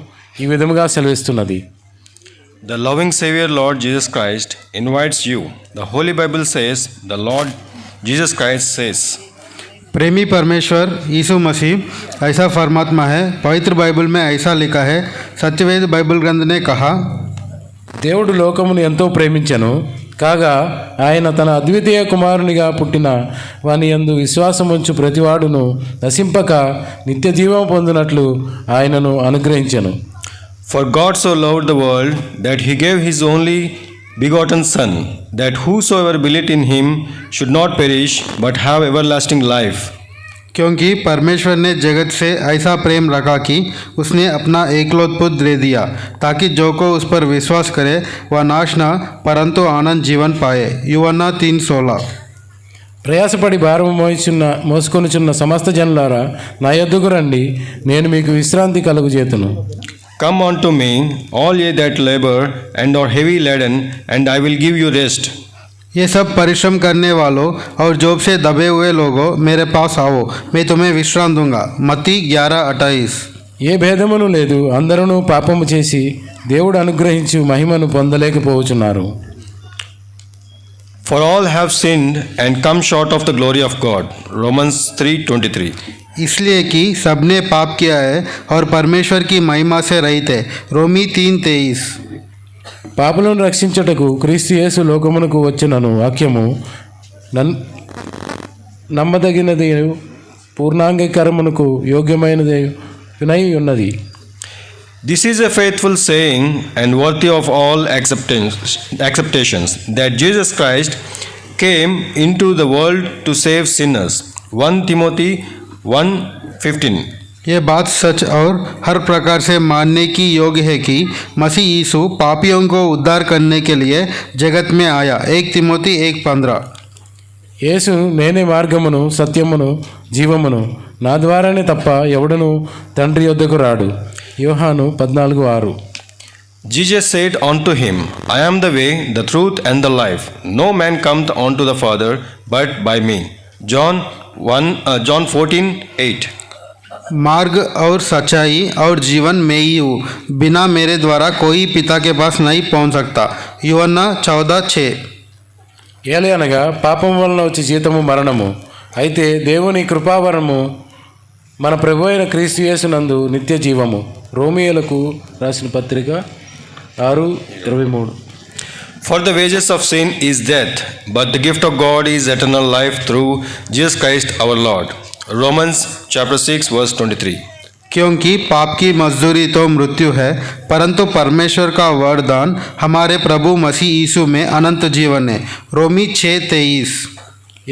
ఈ విధముగా సెలవిస్తున్నది. The loving Savior Lord Jesus Christ invites you. The Holy Bible says, the Lord Jesus Christ says. प्रेमी परमेश्वर यीशु मसीह ऐसा परमात्मा है. पवित्र बाइबल में ऐसा लिखा है. सत्यवेद बाइबल ग्रंथ ने कहा, దేవుడు లోకమును ఎంతో ప్రేమించెను, కాగా ఆయన తన అద్వితీయ కుమారునిగా పుట్టిన వాని యందు విశ్వాసముంచు ప్రతివాడును నశింపక నిత్య జీవం పొందినట్లు ఆయనను అనుగ్రహించెను. For God so loved the world that he gave his only begotten Son, that whosoever believeth in him should not perish but have everlasting life. क्योंकि परमेश्वर ने जगत से ऐसा प्रेम रखा कि उसने अपना एकलौत पुत्र दे दिया, ताकि जो को उस पर विश्वास करे वह नाश न परंतु आनंद जीवन पाए. यूहन्ना 3:16. ప్రయాసపడి భారము మోసుకొనుచున్న సమస్త జనులారా నా యొద్దకు రండి, నేను మీకు విశ్రాంతి కలుగుచేతును. Come unto me, all ye that labor and are heavy laden, and I will give you rest. ये सब परिश्रम करने वालों और जॉब से दबे हुए लोगों, मेरे पास आओ, मैं तुम्हें विश्राम दूंगा. मत्ती 11:28. ఏ భేదమును లేదు, అందరూ పాపము చేసి దేవుడు అనుగ్రహించు మహిమను పొందలేకపోవచ్చున్నారు. For all have sinned and come short of the glory of God. Romans 3:23. इसलिए कि सबने पाप किया है और परमेश्वर की महिमा से रहित है. रोमी 3:23. పాపులను రక్షించుటకు క్రీస్తు యేసు లోకమునకు వచ్చినను వాక్యము నమ్మదగినది, పూర్ణాంగీకరమునకు యోగ్యమైనది ఉన్నది. This is a faithful saying and worthy of all acceptations, that Jesus Christ came into the world to save sinners. 1 Timothy 1:15. ये बात सच और हर प्रकार से मानने की योग्य है कि मसीह यीशु पापियों को उद्धार करने के लिए जगत में आया. 1 तिमोथी 1:15. యేసు నేనే మార్గమును సత్యమును జీవమును, నా ద్వారానే తప్ప ఎవడును తండ్రి యొద్దకు రాడు. యోహాను 14:6. Jesus said unto him, I am the way, the truth, and the life. No man cometh unto the Father but by me. John 14:8. मार्ग और सच्चाई और जीवन मैं ही हूँ, बिना मेरे द्वारा कोई पिता के पास नहीं पहुँच सकता. यूहन्ना 14:6. ఏలయనగా పాపం వలన వచ్చే జీతము మరణము, అయితే దేవుని కృపావరము మన ప్రభు అయిన క్రీస్తు యేసునందు నిత్య జీవము. రోమియోలకు రాసిన పత్రిక 6:23. For the wages of sin is death, but the gift of God is eternal life through Jesus Christ our Lord. Romans chapter 6:23. क्योंकि पाप की मजदूरी तो मृत्यु है, परंतु परमेश्वर का वरदान हमारे प्रभु मसीह यीशु में अनंत जीवन है. रोमी 6:23.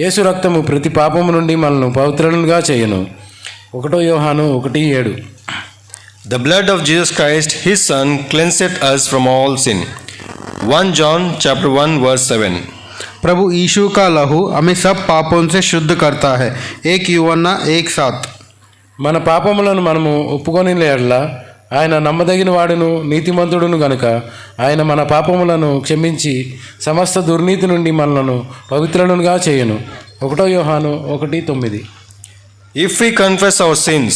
యేసు రక్తము ప్రతి పాపము నుండి మనల్ని పవిత్రులుగా చేయను. 1 యోహాను 1:7. The blood of Jesus Christ, his Son, cleanseth us from all sin. 1 John chapter 1:7. प्रभु यीशु का लहू हमें सब पापों से शुद्ध करता है. 1 यूहन्ना 1:7. మన పాపములను మనము ఒప్పుకొని ఎడల ఆయన నమ్మదగిన వాడును నీతిమంతుడును గనుక ఆయన మన పాపములను క్షమించి సమస్త దుర్నీతి నుండి మనలను పవిత్రులుగా చేయను. 1 యోహాను 1:9. If we confess our sins,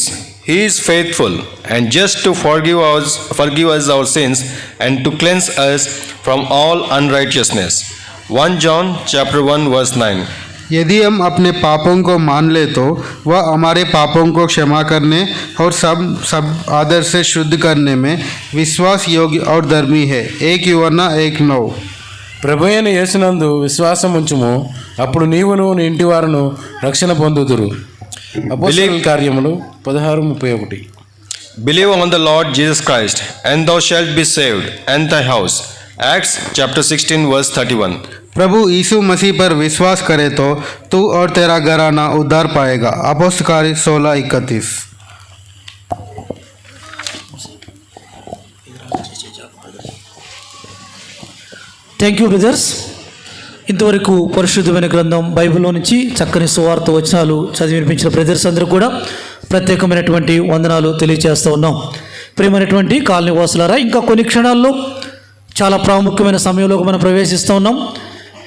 he is faithful and just to forgive us our sins and to cleanse us from all unrighteousness. 1 John chapter 1:9. यदि हम अपने पापों को मान ले तो वह हमारे पापों को क्षमा करने और सब आदर से शुद्ध करने में विश्वास योग्य और धर्मी है. 1 यूहन्ना 1:9. ప్రభు అయిన యేసునందు విశ్వాసం ఉంచుము, అప్పుడు నీవును నీ ఇంటి వారును రక్షణ పొందుదురు. అపోస్తలుల కార్యములు 16:31. Believe on the Lord Jesus Christ, and thou shalt be saved, and thy house. Acts chapter 16:31. प्रभु यीशु मसीह पर विश्वास करे तो तू और तेरा घराना उद्धार पाएगा. अपोस्तल कार्य 16:31. Thank you brothers. ఇంతవరకు పరిశుద్ధమైన గ్రంథం బైబిల్లో నుంచి చక్కని సువార్త వచనాలు చదివి వినిపించిన బ్రదర్స్ అందరూ కూడా ప్రత్యేకమైనటువంటి వందనాలు తెలియజేస్తూ ఉన్నాం. ప్రియమైనటువంటి కాలనీ వాసులారా, ఇంకా కొన్ని క్షణాల్లో చాలా ప్రాముఖ్యమైన సమయంలోకి మనం ప్రవేశిస్తూ ఉన్నాం.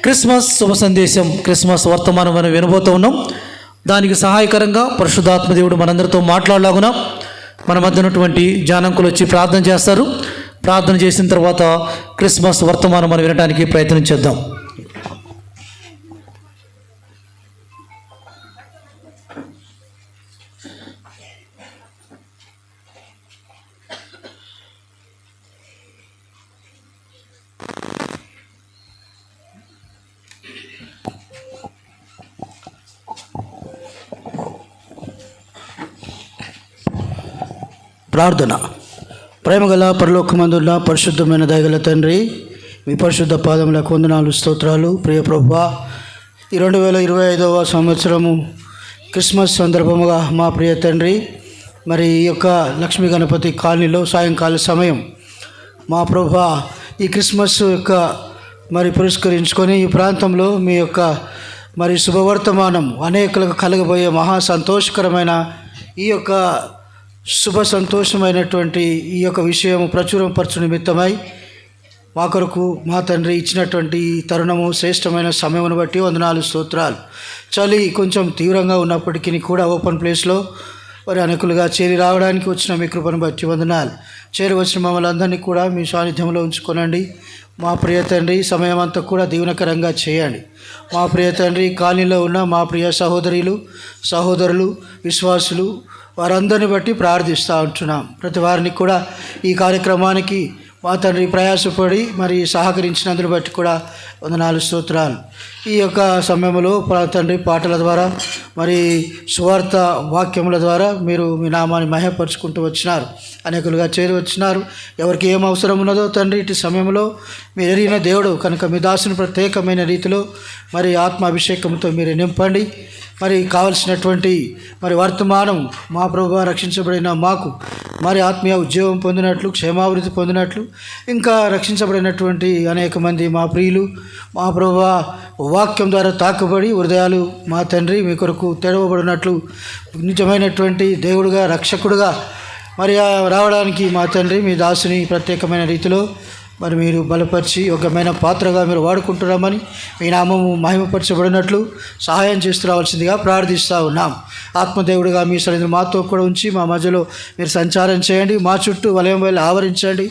క్రిస్మస్ శుభ సందేశం, క్రిస్మస్ వర్తమానం మనం వినబోతూ ఉన్నాం. దానికి సహాయకరంగా పరిశుద్ధాత్మ దేవుడు మనందరితో మాట్లాడలాగున మన మధ్య ఉన్నటువంటి జానంకులు వచ్చి ప్రార్థన చేస్తారు. ప్రార్థన చేసిన తర్వాత క్రిస్మస్ వర్తమానం మనం వినడానికి ప్రయత్నం చేద్దాం. ప్రార్థన. ప్రేమగల పరలోకమందున్న పరిశుద్ధమైన దయగల తండ్రి, మీ పరిశుద్ధ పాదములకు వందనాలు, స్తోత్రాలు. ప్రియ ప్రభువా, ఈ 2025వ సంవత్సరము క్రిస్మస్ సందర్భముగా మా ప్రియ తండ్రి, మరి ఈ యొక్క లక్ష్మీ గణపతి కాలనీలో సాయంకాల సమయం మా ప్రభువా ఈ క్రిస్మస్ యొక్క మరి పురస్కరించుకొని ఈ ప్రాంతంలో మీ యొక్క మరి శుభవర్తమానం అనేకులకు కలగబోయే మహా సంతోషకరమైన ఈ యొక్క శుభ సంతోషమైనటువంటి ఈ యొక్క విషయము ప్రచురంపరచు నిమిత్తమై మా కొరకు మా తండ్రి ఇచ్చినటువంటి ఈ తరుణము శ్రేష్టమైన సమయమును బట్టి వందనాలు, స్తోత్రాలు. చలి కొంచెం తీవ్రంగా ఉన్నప్పటికీ కూడా ఓపెన్ ప్లేస్లో మరి అనేకులుగా చేరి రావడానికి వచ్చిన మీ కృపను బట్టి వందనాలు. చేరి వచ్చిన మమ్మల్ని అందరినీ కూడా మీ సాన్నిధ్యంలో ఉంచుకోనండి. మా ప్రియ తండ్రి సమయం అంతా కూడా దీవెనకరంగా చేయండి. మా ప్రియ తండ్రి కాలనీలో ఉన్న మా ప్రియ సహోదరులు విశ్వాసులు వారందరిని బట్టి ప్రార్థిస్తూ ఉంటున్నాం. ప్రతి వారిని కూడా ఈ కార్యక్రమానికి మా తండ్రి ప్రయాసపడి మరి సహకరించినందుని బట్టి కూడా వందనాలు, స్తోత్రాలు. ఈ యొక్క సమయంలో తండ్రి పాటల ద్వారా మరి సువార్త వాక్యముల ద్వారా మీరు మీ నామాన్ని మహిమపరుచుకుంటూ వచ్చినారు. అనేకులుగా చేరి వచ్చినారు. ఎవరికి ఏం అవసరం ఉన్నదో తండ్రి ఇటు సమయంలో మీరు ఎరిగిన దేవుడు కనుక మీ దాసుని ప్రత్యేకమైన రీతిలో మరి ఆత్మాభిషేకంతో మీరు నింపండి. మరి కావలసినటువంటి మరి వర్తమానం మా ప్రభువా రక్షించబడిన మాకు మరి ఆత్మీయ ఉద్యోగం పొందినట్లు, క్షేమాభివృద్ధి పొందినట్లు, ఇంకా రక్షించబడినటువంటి అనేక మంది మా ప్రియులు మా ప్రభువా వాక్యం ద్వారా తాకబడి హృదయాలు మా తండ్రి మీ కొరకు తెరవబడినట్లు నిజమైనటువంటి దేవుడుగా రక్షకుడుగా మరి రావడానికి మా తండ్రి మీ దాసుని ప్రత్యేకమైన రీతిలో మరి మీరు బలపరిచి యోగ్యమైన పాత్రగా మీరు వాడుకుంటున్నామని మీ నామము మహిమపరచబడినట్లు సహాయం చేస్తూ రావాల్సిందిగా ప్రార్థిస్తూ ఉన్నాం. ఆత్మదేవుడిగా మీ సన్నిధిని మాతో కూడా ఉంచి మా మధ్యలో మీరు సంచారం చేయండి. మా చుట్టూ వలయం వల్ల ఆవరించండి.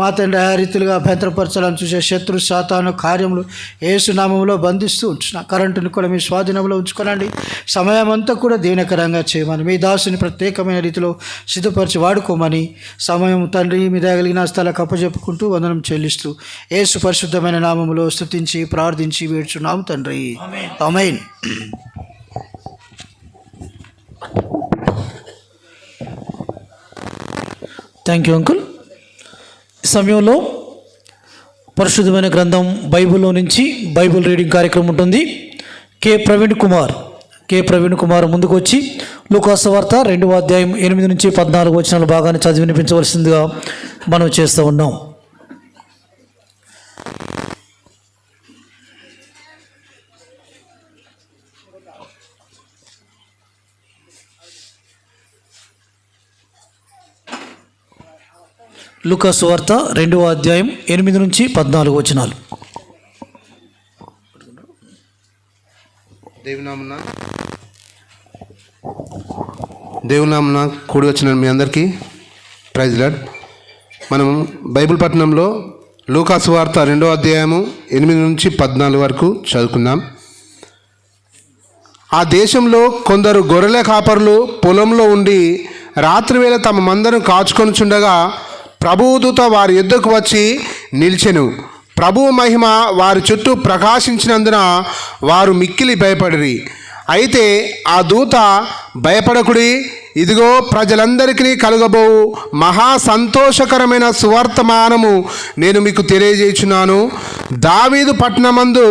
మా తండ్రి ఆ రీతిలుగా అభ్యంతరపరచాలని చూసే శత్రు సాతాను కార్యములు యేసు నామములో బంధిస్తూ ఉంచున్నా. కరెంటుని కూడా మీ స్వాధీనంలో ఉంచుకోనండి. సమయం అంతా కూడా దీవెనకరంగా చేయమని మీ దాసుని ప్రత్యేకమైన రీతిలో సిద్ధపరిచి వాడుకోమని సమయం తండ్రి మీ దయగలిగిన స్థలకు అప్పచెప్పుకుంటూ వందనం చెల్లిస్తూ యేసు పరిశుద్ధమైన నామములో స్తుతించి ప్రార్థించి వేడుచున్నాము తండ్రి, ఆమేన్. Thank you uncle. ఈ సమయంలో పరిశుద్ధమైన గ్రంథం బైబిల్లో నుంచి బైబిల్ రీడింగ్ కార్యక్రమం ఉంటుంది. కె ప్రవీణ్ కుమార్ ముందుకు వచ్చి లూకాసు వార్త 2వ అధ్యాయం 8 నుంచి 14 వచనాల భాగాన్ని చదివి వినిపించవలసిందిగా మనం చేస్తూ ఉన్నాం. లూకాసు వార్త 2వ అధ్యాయం 8 నుంచి 14 వచనాలు. దేవుని నామమున కూడి వచ్చిన మీ అందరికీ ప్రైజ్ లార్డ్. మనం బైబిల్ పట్టణంలో లూకాసు వార్త 2వ అధ్యాయము 8 నుంచి 14 వరకు చదువుకుందాం. ఆ దేశంలో కొందరు గొర్రెల కాపరులు పొలంలో ఉండి రాత్రివేళ తమ మందను కాచుకొనుచుండగా ప్రభువు దూత వారి యుద్ధకు వచ్చి నిలిచెను. ప్రభువు మహిమ వారి చుట్టూ ప్రకాశించినందున వారు మిక్కిలి భయపడిరి. అయితే ఆ దూత భయపడకుడి, ఇదిగో ప్రజలందరికీ కలుగబోవు మహా సంతోషకరమైన సువర్తమానము నేను మీకు తెలియజేయుచున్నాను. దావీదు పట్టణమందు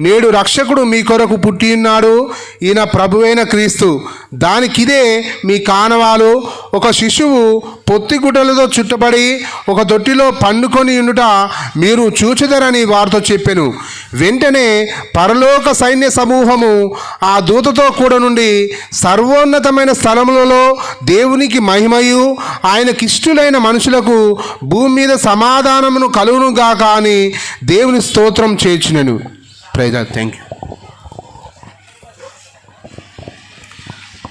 నేడు రక్షకుడు మీ కొరకు పుట్టి ఉన్నాడు. ఈయన ప్రభువైన క్రీస్తు. దానికిదే మీ కానవాలు. ఒక శిశువు పొత్తిగుడ్డలతో చుట్టబడి ఒక తొట్టిలో పండుకొని ఉండుట మీరు చూచెదరని వారితో చెప్పెను. వెంటనే పరలోక సైన్య సమూహము ఆ దూతతో కూడా నుండి సర్వోన్నతమైన స్థలములలో దేవునికి మహిమయు ఆయనకిష్టులైన మనుషులకు భూమి మీద సమాధానమును కలుగునుగాక అని దేవుని స్తోత్రం చేర్చునను. Praise lord.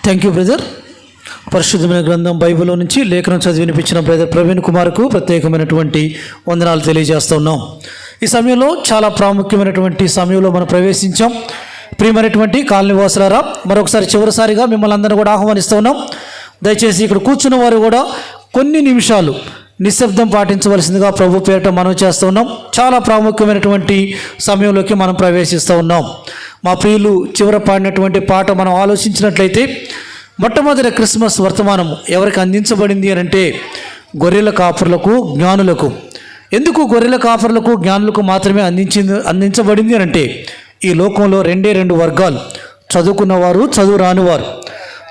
Thank you brother. పరిశుద్ధమైన గ్రంథం బైబిల్లో నుంచి లేఖనం చదివి వినిపించిన బ్రదర్ ప్రవీణ్ కుమార్కు ప్రత్యేకమైనటువంటి వందనాలు తెలియజేస్తూ ఉన్నాం. ఈ సమయంలో చాలా ప్రాముఖ్యమైనటువంటి సమయంలో మనం ప్రవేశించాం. ప్రియమైనటువంటి కాలనీ వాసులారా, మరొకసారి చివరిసారిగా మిమ్మల్ని అందరూ కూడా ఆహ్వానిస్తూ ఉన్నాం. దయచేసి ఇక్కడ కూర్చున్న వారు కూడా కొన్ని నిమిషాలు నిశ్శబ్దం పాటించవలసిందిగా ప్రభు పేరిట మనం చేస్తూ ఉన్నాం. చాలా ప్రాముఖ్యమైనటువంటి సమయంలోకి మనం ప్రవేశిస్తూ ఉన్నాం. మా ప్రియులు చివర పాడినటువంటి పాట మనం ఆలోచించినట్లయితే, మొట్టమొదటి క్రిస్మస్ వర్తమానం ఎవరికి అందించబడింది అని అంటే గొర్రెల కాపరులకు, జ్ఞానులకు. ఎందుకు గొర్రెల కాపరులకు, జ్ఞానులకు మాత్రమే అందించబడింది అని అంటే, ఈ లోకంలో రెండు వర్గాలు, చదువుకున్నవారు, చదువు రానివారు.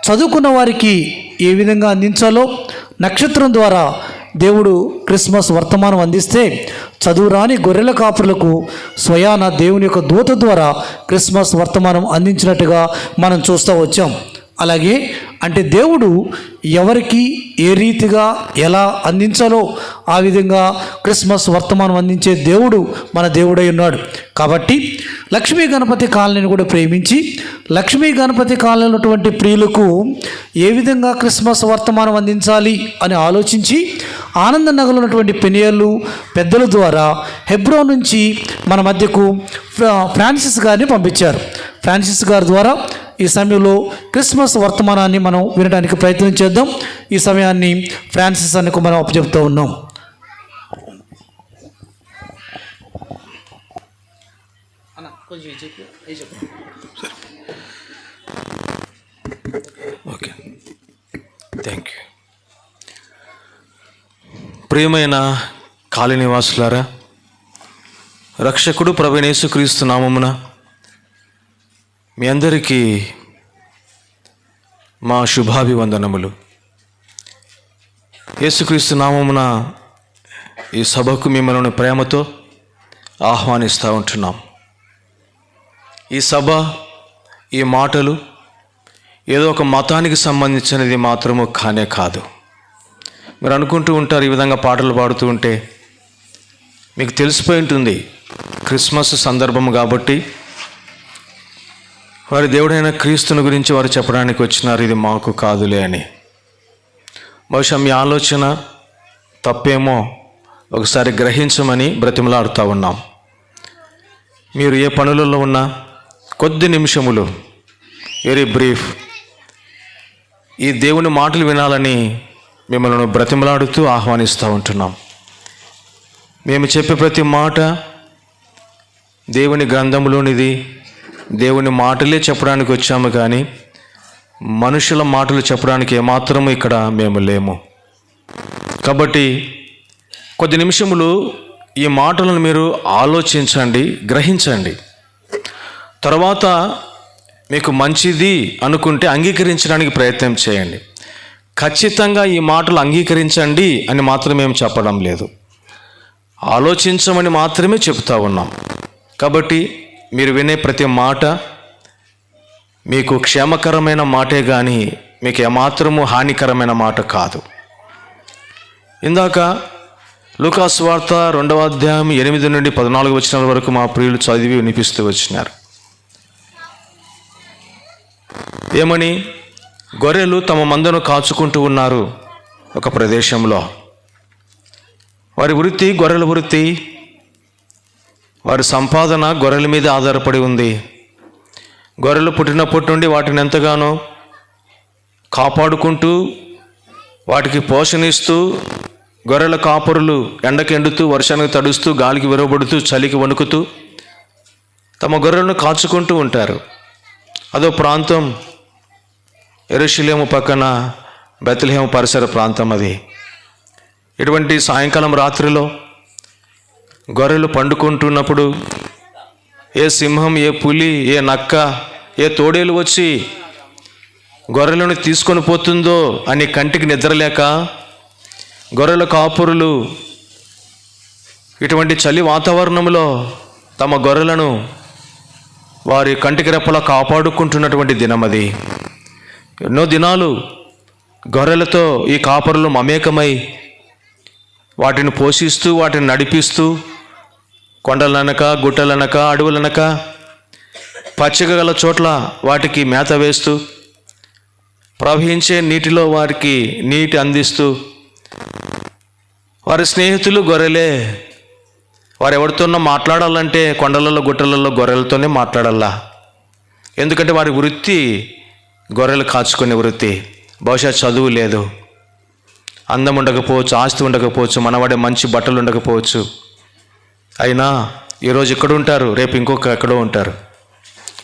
చదువుకున్న వారికి ఏ విధంగా అందించాలో నక్షత్రం ద్వారా దేవుడు క్రిస్మస్ వర్తమానం అందిస్తే, చదువు రాని గొర్రెల కాపురులకు స్వయాన దేవుని యొక్క దూత ద్వారా క్రిస్మస్ వర్తమానం అందించినట్టుగా మనం చూస్తూ వచ్చాం. అలాగే అంటే దేవుడు ఎవరికి ఏ రీతిగా ఎలా అందించాలో ఆ విధంగా క్రిస్మస్ వర్తమానం అందించే దేవుడు మన దేవుడై ఉన్నాడు. కాబట్టి లక్ష్మీ గణపతి కాలనీని కూడా ప్రేమించి, లక్ష్మీ గణపతి కాలనీలో ఉన్నటువంటి ప్రియులకు ఏ విధంగా క్రిస్మస్ వర్తమానం అందించాలి అని ఆలోచించి ఆనందనగర్లో ఉన్నటువంటి పెనియర్లు పెద్దల ద్వారా హెబ్రోన్ నుంచి మన మధ్యకు ఫ్రాన్సిస్ గారిని పంపించారు. ఫ్రాన్సిస్ గారి ద్వారా ఈ సమయంలో క్రిస్మస్ వర్తమానాన్ని మనం వినడానికి ప్రయత్నం చేద్దాం. ఈ సమయాన్ని ఫ్రాన్సిస్ అన్నకు మనం అప్పచెప్తూ ఉన్నాం. Okay, thank you. ప్రియమైన కాలనీ నివాసులారా, రక్షకుడు ప్రభువైన యేసుక్రీస్తు నామమున మీ అందరికీ మా శుభాభివందనములు. యేసుక్రీస్తు నామమున ఈ సభకు మిమ్మల్ని ప్రేమతో ఆహ్వానిస్తూ ఉంటున్నాం. ఈ సభ, ఈ మాటలు ఏదో ఒక మతానికి సంబంధించినది మాత్రము కానే కాదు. మీరు అనుకుంటూ ఉంటారు, ఈ విధంగా పాటలు పాడుతూ ఉంటే మీకు తెలిసిపోయి ఉంటుంది క్రిస్మస్ సందర్భం కాబట్టి వారి దేవుడైన క్రీస్తుని గురించి వారు చెప్పడానికి వచ్చినారు, ఇది మాకు కాదులే అని. బహుశా మీ ఆలోచన తప్పేమో ఒకసారి గ్రహించమని బ్రతిమలాడుతూ ఉన్నాం. మీరు ఏ పనులలో ఉన్నా కొద్ది నిమిషములు, వెరీ బ్రీఫ్, ఈ దేవుని మాటలు వినాలని మిమ్మల్ని బ్రతిమలాడుతూ ఆహ్వానిస్తూ ఉంటున్నాం. మేము చెప్పే ప్రతి మాట దేవుని గ్రంథంలోనిది, దేవుని మాటలే చెప్పడానికి వచ్చాము, కానీ మనుషుల మాటలు చెప్పడానికి ఏమాత్రము ఇక్కడ మేము లేము. కాబట్టి కొద్ది నిమిషములు ఈ మాటలను మీరు ఆలోచించండి, గ్రహించండి. తర్వాత మీకు మంచిది అనుకుంటే అంగీకరించడానికి ప్రయత్నం చేయండి. ఖచ్చితంగా ఈ మాటలు అంగీకరించండి అని మాత్రం మేము చెప్పడం లేదు, ఆలోచించమని మాత్రమే చెప్తా ఉన్నాం. కాబట్టి మీరు వినే ప్రతి మాట మీకు క్షేమకరమైన మాటే కానీ మీకు ఏమాత్రము హానికరమైన మాట కాదు. ఇందాక లూకా సువార్త 2వ అధ్యాయం 8 నుండి 14 వచనాల వరకు మా ప్రియులు చదివి వినిపిస్తూ వచ్చినారు. ఏమని? గొర్రెలు తమ మందను కాచుకుంటూ ఉన్నారు ఒక ప్రదేశంలో. వారి వృత్తి గొర్రెల వృత్తి, వారి సంపాదన గొర్రెల మీద ఆధారపడి ఉంది. గొర్రెలు పుట్టినప్పటి నుండి వాటిని ఎంతగానో కాపాడుకుంటూ వాటికి పోషణ ఇస్తూ, గొర్రెల కాపరులు ఎండకి ఎండుతూ, వర్షానికి తడుస్తూ, గాలికి విరవబడుతూ, చలికి వణుకుతూ తమ గొర్రెలను కాచుకుంటూ ఉంటారు. అదో ప్రాంతం యెరూషలేము పక్కన బెత్లెహేము పరిసర ప్రాంతం అది. ఇటువంటి సాయంకాలం రాత్రిలో గొర్రెలు పండుకుంటున్నప్పుడు ఏ సింహం, ఏ పులి, ఏ నక్క, ఏ తోడేలు వచ్చి గొర్రెలను తీసుకొని పోతుందో అని కంటికి నిద్రలేక గొర్రెల కాపురులు ఇటువంటి చలి వాతావరణంలో తమ గొర్రెలను వారి కంటికి రెప్పలా కాపాడుకుంటున్నటువంటి దినమది. ఎన్నో దినాలు గొర్రెలతో ఈ కాపరులు మమేకమై వాటిని పోషిస్తూ వాటిని నడిపిస్తూ కొండలనక గుట్టలనక అడవులనక పచ్చిక గల చోట్ల వాటికి మేత వేస్తూ ప్రవహించే నీటిలో వారికి నీటి అందిస్తూ, వారి స్నేహితులు గొర్రెలే. వారు ఎవరితోనో మాట్లాడాలంటే కొండలలో గుట్టలలో గొర్రెలతోనే మాట్లాడాలా. ఎందుకంటే వారి వృత్తి గొర్రెలు కాచుకునే వృత్తి. బహుశా చదువు లేదు, అందం ఉండకపోవచ్చు, ఆస్తి ఉండకపోవచ్చు, మనవాడే మంచి బట్టలు ఉండకపోవచ్చు. అయినా ఈరోజు ఇక్కడ ఉంటారు, రేపు ఇంకొక ఎక్కడో ఉంటారు.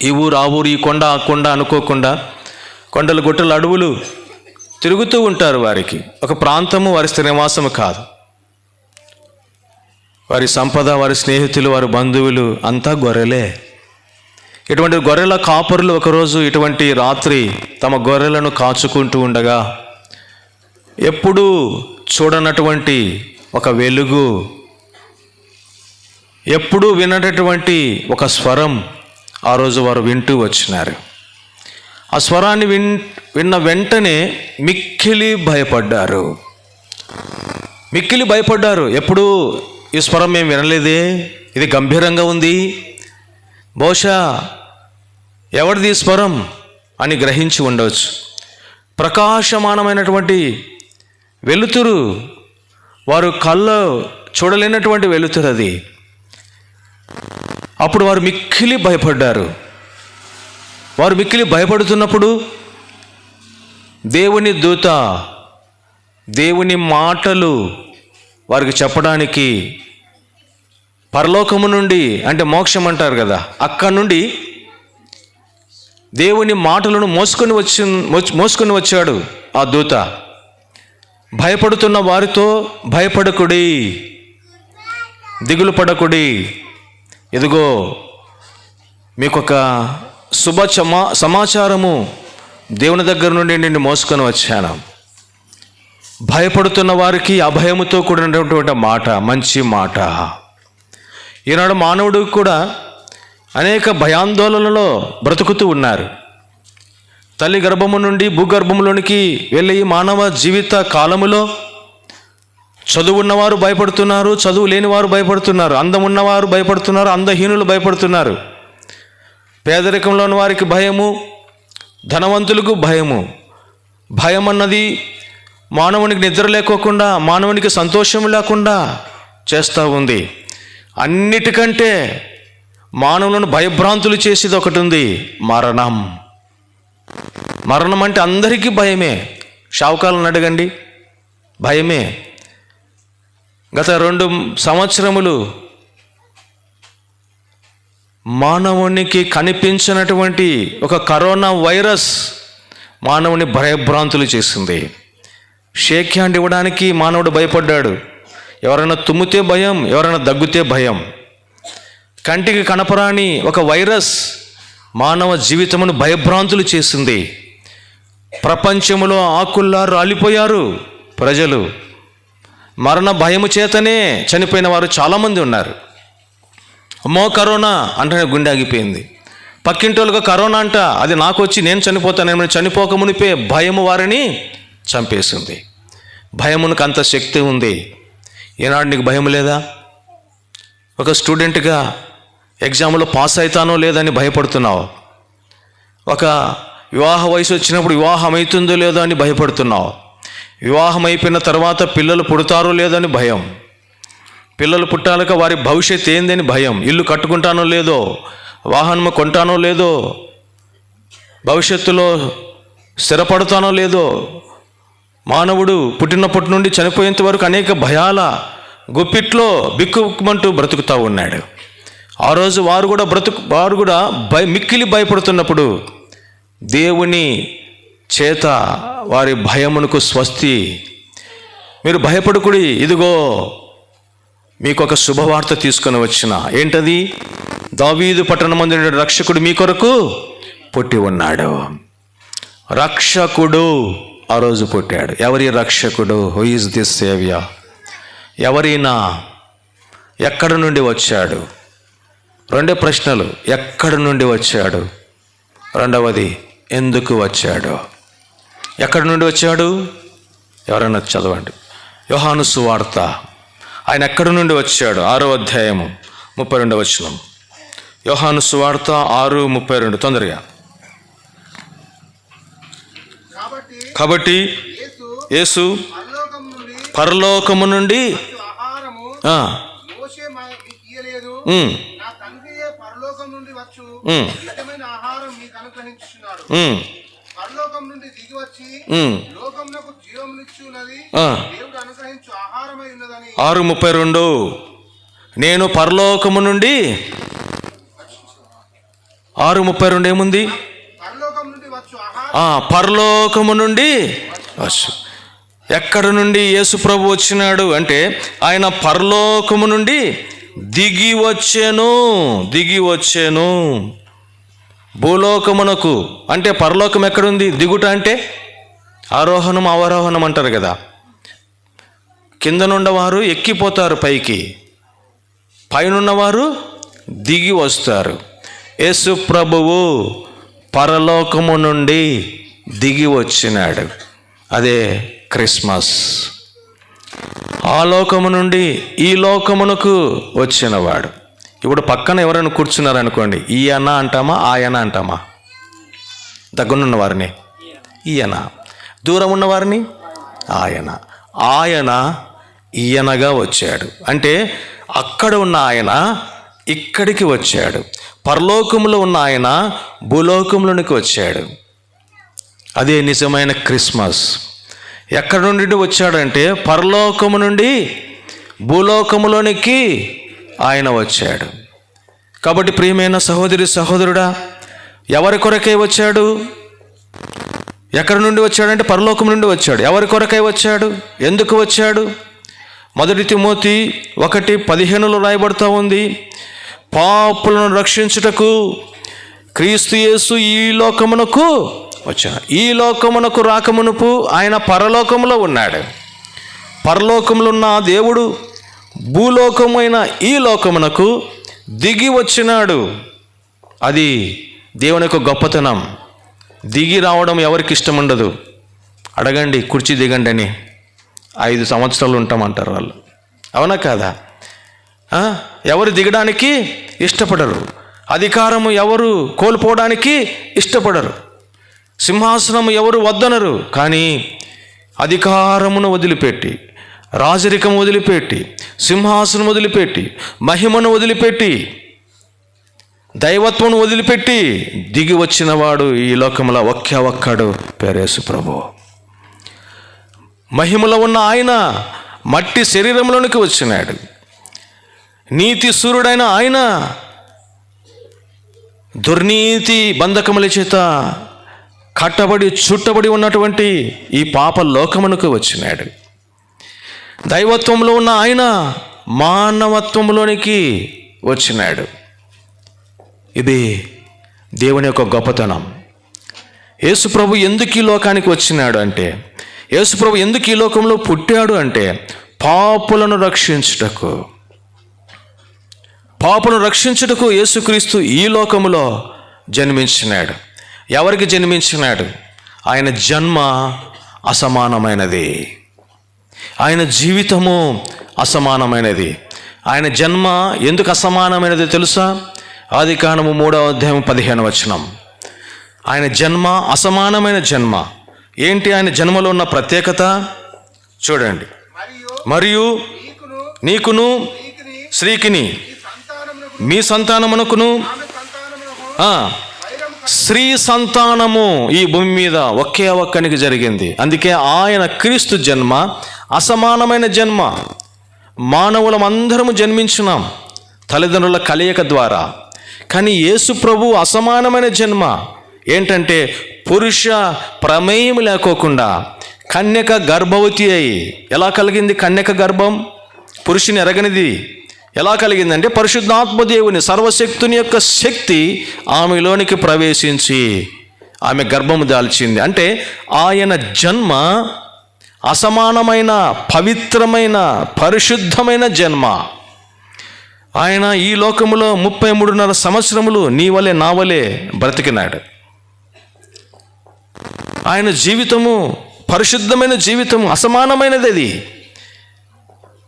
ఈ ఊరు ఆ ఊరు, ఈ కొండ ఆ కొండ అనుకోకుండా కొండలు గుట్టలు అడవులు తిరుగుతూ ఉంటారు. వారికి ఒక ప్రాంతము వారి స్థిర నివాసము కాదు. వారి సంపద, వారి స్నేహితులు, వారి బంధువులు అంతా గొర్రెలే. ఇటువంటి గొర్రెల కాపరులు ఒకరోజు ఇటువంటి రాత్రి తమ గొర్రెలను కాచుకుంటూ ఉండగా ఎప్పుడూ చూడనటువంటి ఒక వెలుగు, ఎప్పుడూ వినటటువంటి ఒక స్వరం ఆ రోజు వారు వింటూ వచ్చినారు. ఆ స్వరాన్ని విన్న వెంటనే మిక్కిలి భయపడ్డారు. ఎప్పుడు ఈ స్వరం మేము వినలేదే, ఇది గంభీరంగా ఉంది, బహుశా ఎవరిది స్వరం అని గ్రహించి ఉండవచ్చు. ప్రకాశమానమైనటువంటి వెలుతురు, వారు కళ్ళు చూడలేనటువంటి వెలుతురు అది. అప్పుడు వారు మిక్కిలి భయపడ్డారు. వారు మిక్కిలి భయపడుతున్నప్పుడు దేవుని దూత దేవుని మాటలు వారికి చెప్పడానికి పరలోకము నుండి, అంటే మోక్షం అంటారు కదా, అక్కడి నుండి దేవుని మాటలను మోసుకొని వచ్చాడు ఆ దూత. భయపడుతున్న వారితో భయపడకుడి, దిగులు పడకుడి, ఇదిగో మీకొక శుభ సమాచారము దేవుని దగ్గర నుండి నేను మోసుకొని వచ్చాను. భయపడుతున్న వారికి అభయముతో కూడినటువంటి మాట, మంచి మాట. ఈనాడు మానవుడు కూడా అనేక భయాందోళనలో బ్రతుకుతూ ఉన్నారు. తల్లి గర్భము నుండి భూగర్భంలోనికి వెళ్ళి మానవ జీవిత కాలములో చదువున్నవారు భయపడుతున్నారు, చదువు లేనివారు భయపడుతున్నారు, అందం ఉన్నవారు భయపడుతున్నారు, అందహీనులు భయపడుతున్నారు. పేదరికంలో ఉన్న వారికి భయము, ధనవంతులకు భయము. భయం అన్నది మానవునికి నిద్ర లేకోకుండా, మానవునికి సంతోషం లేకుండా చేస్తూ ఉంది. అన్నిటికంటే మానవులను భయభ్రాంతులు చేసేది ఒకటి ఉంది, మరణం. మరణం అంటే అందరికీ భయమే. షావుకాలను అడగండి, భయమే. గత 2 సంవత్సరములు మానవునికి కనిపించినటువంటి ఒక కరోనా వైరస్ మానవుని భయభ్రాంతులు చేసింది. షేక్ హ్యాండ్ ఇవ్వడానికి మానవుడు భయపడ్డాడు. ఎవరైనా తుమ్మితే భయం, ఎవరైనా దగ్గుతే భయం. కంటికి కనపరాని ఒక వైరస్ మానవ జీవితమును భయభ్రాంతులు చేసింది. ప్రపంచంలో ఆకుల్లా రాలిపోయారు ప్రజలు. మరణ భయము చేతనే చనిపోయిన వారు చాలామంది ఉన్నారు. అమ్మో కరోనా అంటే గుండె ఆగిపోయింది. పక్కింటోళ్ళుగా కరోనా అంట, అది నాకు వచ్చి నేను చనిపోతాను, చనిపోక మునిపే భయము వారిని చంపేసింది. భయమునకు అంత శక్తి ఉంది. ఈనాడు నీకు భయం లేదా? ఒక స్టూడెంట్గా ఎగ్జామ్లో పాస్ అవుతానో లేదని భయపడుతున్నావు. ఒక వివాహ వయసు వచ్చినప్పుడు వివాహం అవుతుందో లేదో అని భయపడుతున్నావు. వివాహం అయిపోయిన తర్వాత పిల్లలు పుడతారో లేదో అని భయం. పిల్లలు పుట్టాక వారి భవిష్యత్ ఏందని భయం. ఇల్లు కట్టుకుంటానో లేదో, వాహనం కొంటానో లేదో, భవిష్యత్తులో స్థిరపడతానో లేదో. మానవుడు పుట్టినప్పటి నుండి చనిపోయేంత వరకు అనేక భయాల గుప్పిట్లో బిక్కుమంటూ బ్రతుకుతూ ఉన్నాడు. ఆ రోజు వారు కూడా మిక్కిలి భయపడుతున్నప్పుడు దేవుని చేత వారి భయమునకు స్వస్తి. మీరు భయపడుకుడి, ఇదిగో మీకు ఒక శుభవార్త తీసుకొని వచ్చిన. ఏంటది? దావీదు పట్టణమందు రక్షకుడు మీ కొరకు పుట్టి ఉన్నాడు. రక్షకుడు ఆ రోజు పుట్టాడు. ఎవరి రక్షకుడు? Who is this saviour? ఎవరైనా ఎక్కడి నుండి వచ్చాడు? రెండే ప్రశ్నలు: ఎక్కడి నుండి వచ్చాడు? రెండవది, ఎందుకు వచ్చాడు? ఎక్కడి నుండి వచ్చాడు? ఎవరైనా చదవండి. యోహాను సువార్త. ఆయన ఎక్కడి నుండి వచ్చాడు? 6వ అధ్యాయము 32వ వచనం. యోహాను సువార్త 6:32. తొందరగా. కాబట్టి యేసు పరలోకము నుండి పరలోకం నుండి దిగి వచ్చి లోకమునకు జీవమునిచ్చున్నది దేవుడు అనుగ్రహించు ఆహారమై ఉన్నదని. 6:32. నేను పరలోకము నుండి 6:32 ఏముంది? పరలోకం నుండి వచ్చు ఆహారం. పరలోకము నుండి వచ్చు. ఎక్కడ నుండి యేసు ప్రభు వచ్చినాడు అంటే ఆయన పరలోకము నుండి దిగి వచ్చాను. భూలోకమునకు అంటే పరలోకం ఎక్కడుంది? దిగుట అంటే ఆరోహణం అవరోహణం అంటారు కదా. కిందనున్నవారు ఎక్కిపోతారు పైకి, పైనున్నవారు దిగి వస్తారు. యేసు ప్రభువు పరలోకము నుండి దిగి వచ్చినాడు. అదే క్రిస్మస్. ఆ లోకము నుండి ఈ లోకమునకు వచ్చినవాడు. ఇప్పుడు పక్కన ఎవరైనా కూర్చున్నారనుకోండి, ఈయన అంటామా ఆయన అంటామా? దగ్గరున్న వారిని ఈయన, దూరం ఉన్నవారిని ఆయన. ఆయన ఈయనగా వచ్చాడు అంటే అక్కడ ఉన్న ఆయన ఇక్కడికి వచ్చాడు. పరలోకంలో ఉన్న ఆయన భూలోకంలోనికి వచ్చాడు. అదే నిజమైన క్రిస్మస్. ఎక్కడి నుండి వచ్చాడంటే పరలోకము నుండి భూలోకములోనికి ఆయన వచ్చాడు. కాబట్టి ప్రియమైన సహోదరి సహోదరుడా, ఎవరి కొరకై వచ్చాడు? ఎక్కడి నుండి వచ్చాడంటే పరలోకం నుండి వచ్చాడు. ఎవరి కొరకై వచ్చాడు? ఎందుకు వచ్చాడు? 1 తిమోతి 1:15 రాయబడుతూ ఉంది, పాపులను రక్షించుటకు క్రీస్తు యేసు ఈ లోకమునకు వచ్చాడు. ఈ లోకమునకు రాకమునుపు ఆయన పరలోకములో ఉన్నాడు. పరలోకములో ఉన్న దేవుడు భూలోకమైన ఈ లోకమునకు దిగి వచ్చినాడు. అది దేవుని యొక్క గొప్పతనం. దిగి రావడం ఎవరికి ఇష్టం ఉండదు. అడగండి, కుర్చీ దిగండి అని 5 సంవత్సరాలు ఉంటామంటారు వాళ్ళు. అవునా కాదా? ఎవరు దిగడానికి ఇష్టపడరు. అధికారము ఎవరు కోల్పోవడానికి ఇష్టపడరు. సింహాసనం ఎవరు వద్దనరు. కానీ అధికారమును వదిలిపెట్టి, రాజరికం వదిలిపెట్టి, సింహాసనం వదిలిపెట్టి, మహిమను వదిలిపెట్టి, దైవత్వం వదిలిపెట్టి దిగి వచ్చినవాడు ఈ లోకంలో ఒకే ఒక్కడు, పేరు యేసు ప్రభు. మహిమలో ఉన్న ఆయన మట్టి శరీరంలోనికి వచ్చినాడు. నీతి సూర్యుడైన ఆయన దుర్నీతి బంధకముల చేత కట్టబడి చుట్టబడి ఉన్నటువంటి ఈ పాప లోకమునకు వచ్చినాడు. దైవత్వంలో ఉన్న ఆయన మానవత్వంలోనికి వచ్చినాడు. ఇది దేవుని యొక్క గొప్పతనం. యేసు ప్రభు ఎందుకు ఈ లోకానికి వచ్చినాడు అంటే, యేసు ప్రభు ఎందుకు ఈ లోకంలో పుట్టాడు అంటే పాపులను రక్షించుటకు. పాపులను రక్షించుటకు యేసుక్రీస్తు ఈ లోకములో జన్మించినాడు. ఎవరికి జన్మించినాడు? ఆయన జన్మ అసమానమైనది. ఆయన జీవితము అసమానమైనది. ఆయన జన్మ ఎందుకు అసమానమైనది తెలుసా? ఆదికాండము 3వ అధ్యాయం 15వ వచనం. ఆయన జన్మ అసమానమైన జన్మ. ఏంటి ఆయన జన్మలో ఉన్న ప్రత్యేకత? చూడండి. మరియు నీకును స్త్రీకిని మీ సంతానమునకును స్త్రీ సంతానము ఈ భూమి మీద ఒకే ఒక్కనికి జరిగింది. అందుకే ఆయన క్రీస్తు జన్మ అసమానమైన జన్మ. మానవులం అందరము జన్మించున్నాం తల్లిదండ్రుల కలయిక ద్వారా. కానీ యేసు ప్రభు అసమానమైన జన్మ. ఏంటంటే పురుష ప్రమేయం లేకోకుండా కన్యక గర్భవతి అయి. ఎలా కలిగింది కన్యక గర్భం? పురుషుని ఎరగనిది. ఎలా కలిగిందంటే పరిశుద్ధాత్మ దేవుని సర్వశక్తుని యొక్క శక్తి ఆమెలోనికి ప్రవేశించి ఆమె గర్భము దాల్చింది. అంటే ఆయన జన్మ అసమానమైన పవిత్రమైన పరిశుద్ధమైన జన్మ. ఆయన ఈ లోకములో 33.5 సంవత్సరములు నీ వలె నా వలె బ్రతికినాడు. ఆయన జీవితము పరిశుద్ధమైన జీవితము, అసమానమైనది. అది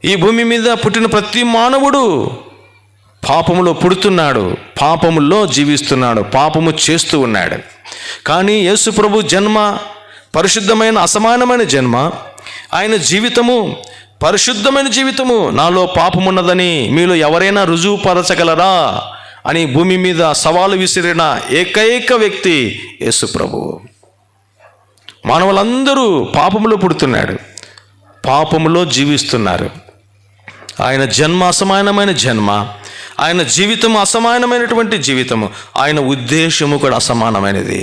ఈ భూమి మీద పుట్టిన ప్రతి మానవుడు పాపములో పుడుతున్నాడు, పాపములో జీవిస్తున్నాడు, పాపము చేస్తూ ఉన్నాడు. కానీ యేసు ప్రభు జన్మ పరిశుద్ధమైన అసమానమైన జన్మ. ఆయన జీవితము పరిశుద్ధమైన జీవితము. నాలో పాపమున్నదని మీలో ఎవరైనా రుజువుపరచగలరా అని భూమి మీద సవాలు విసిరిన ఏకైక వ్యక్తి యేసు ప్రభువు. మానవులందరూ పాపములో పుడుతున్నాడు, పాపములో జీవిస్తున్నారు. ఆయన జన్మ అసమానమైన జన్మ, ఆయన జీవితం అసమానమైనటువంటి జీవితము, ఆయన ఉద్దేశము కూడా అసమానమైనది.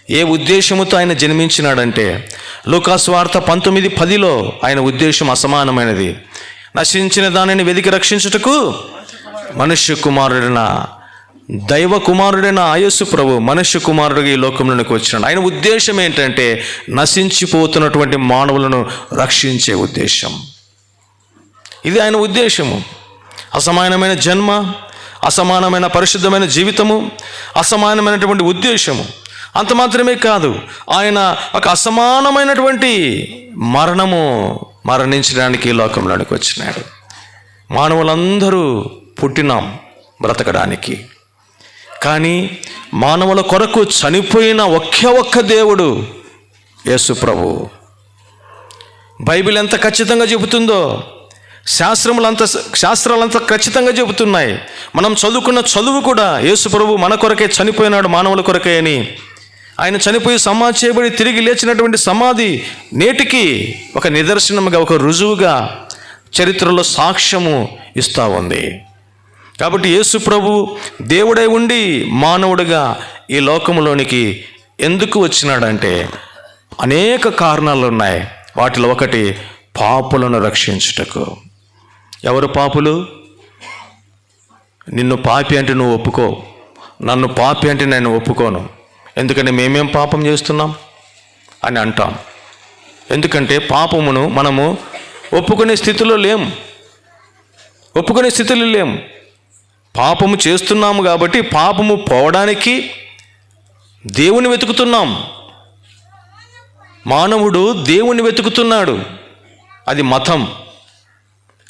ఏ ఉద్దేశముతో ఆయన జన్మించినాడంటే లూకాసు వార్త 19:10 ఆయన ఉద్దేశం అసమానమైనది. నశించిన దానిని వెదికి రక్షించుటకు మనుష్య కుమారుడైన దైవ కుమారుడైన యేసు ప్రభు మనుష్య కుమారుడిగా ఈ లోకంలోనికి వచ్చినాడు. ఆయన ఉద్దేశం ఏంటంటే నశించిపోతున్నటువంటి మానవులను రక్షించే ఉద్దేశం. ఇది ఆయన ఉద్దేశము. అసమానమైన జన్మ, అసమానమైన పరిశుద్ధమైన జీవితము, అసమానమైనటువంటి ఉద్దేశము. అంత మాత్రమే కాదు, ఆయన ఒక అసమానమైనటువంటి మరణించడానికి ఈ లోకంలోనికి వచ్చినాడు. మానవులందరూ పుట్టినాం బ్రతకడానికి, కానీ మానవుల కొరకు చనిపోయిన ఒక్క దేవుడు యేసు ప్రభు. బైబిల్ ఎంత ఖచ్చితంగా చెబుతుందో, శాస్త్రాలంతా ఖచ్చితంగా చెబుతున్నాయి. మనం చదువుకున్న చదువు కూడా యేసు ప్రభు మన కొరకే చనిపోయినాడు, మానవుల కొరకే అని. ఆయన చనిపోయి సమాధి చేయబడి తిరిగి లేచినటువంటి సమాధి నేటికి ఒక నిదర్శనముగా, ఒక రుజువుగా చరిత్రలో సాక్ష్యము ఇస్తూ ఉంది. కాబట్టి యేసు ప్రభు దేవుడై ఉండి మానవుడిగా ఈ లోకములోనికి ఎందుకు వచ్చినాడంటే అనేక కారణాలు ఉన్నాయి. వాటిలో ఒకటి పాపులను రక్షించుటకు. ఎవరు పాపులు? నిన్ను పాపి అంటే నువ్వు ఒప్పుకో, నన్ను పాపి అంటే నేను ఒప్పుకోను. ఎందుకంటే మేమేం పాపం చేస్తున్నాం అని అంటాం. ఎందుకంటే పాపమును మనము ఒప్పుకునే స్థితిలో లేము. పాపము చేస్తున్నాము కాబట్టి పాపము పోవడానికి దేవుని వెతుకుతున్నాం. మానవుడు దేవుని వెతుకుతున్నాడు, అది మతం.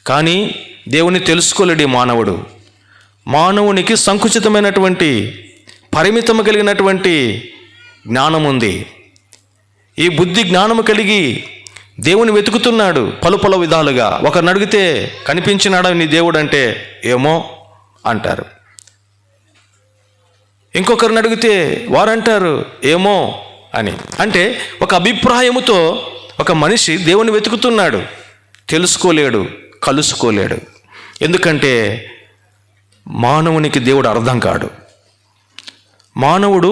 కానీ దేవుని తెలుసుకోలేడు మానవుడు. మానవునికి సంకుచితమైనటువంటి పరిమితము కలిగినటువంటి జ్ఞానం ఉంది. ఈ బుద్ధి జ్ఞానము కలిగి దేవుని వెతుకుతున్నాడు పలు విధాలుగా. ఒకరిని అడిగితే కనిపించినాడా నీ దేవుడు అంటే ఏమో అంటారు. ఇంకొకరిని అడిగితే వారంటారు ఏమో అని. అంటే ఒక అభిప్రాయముతో ఒక మనిషి దేవుని వెతుకుతున్నాడు, తెలుసుకోలేడు, కలుసుకోలేడు. ఎందుకంటే మానవునికి దేవుడు అర్థం కాడు. మానవుడు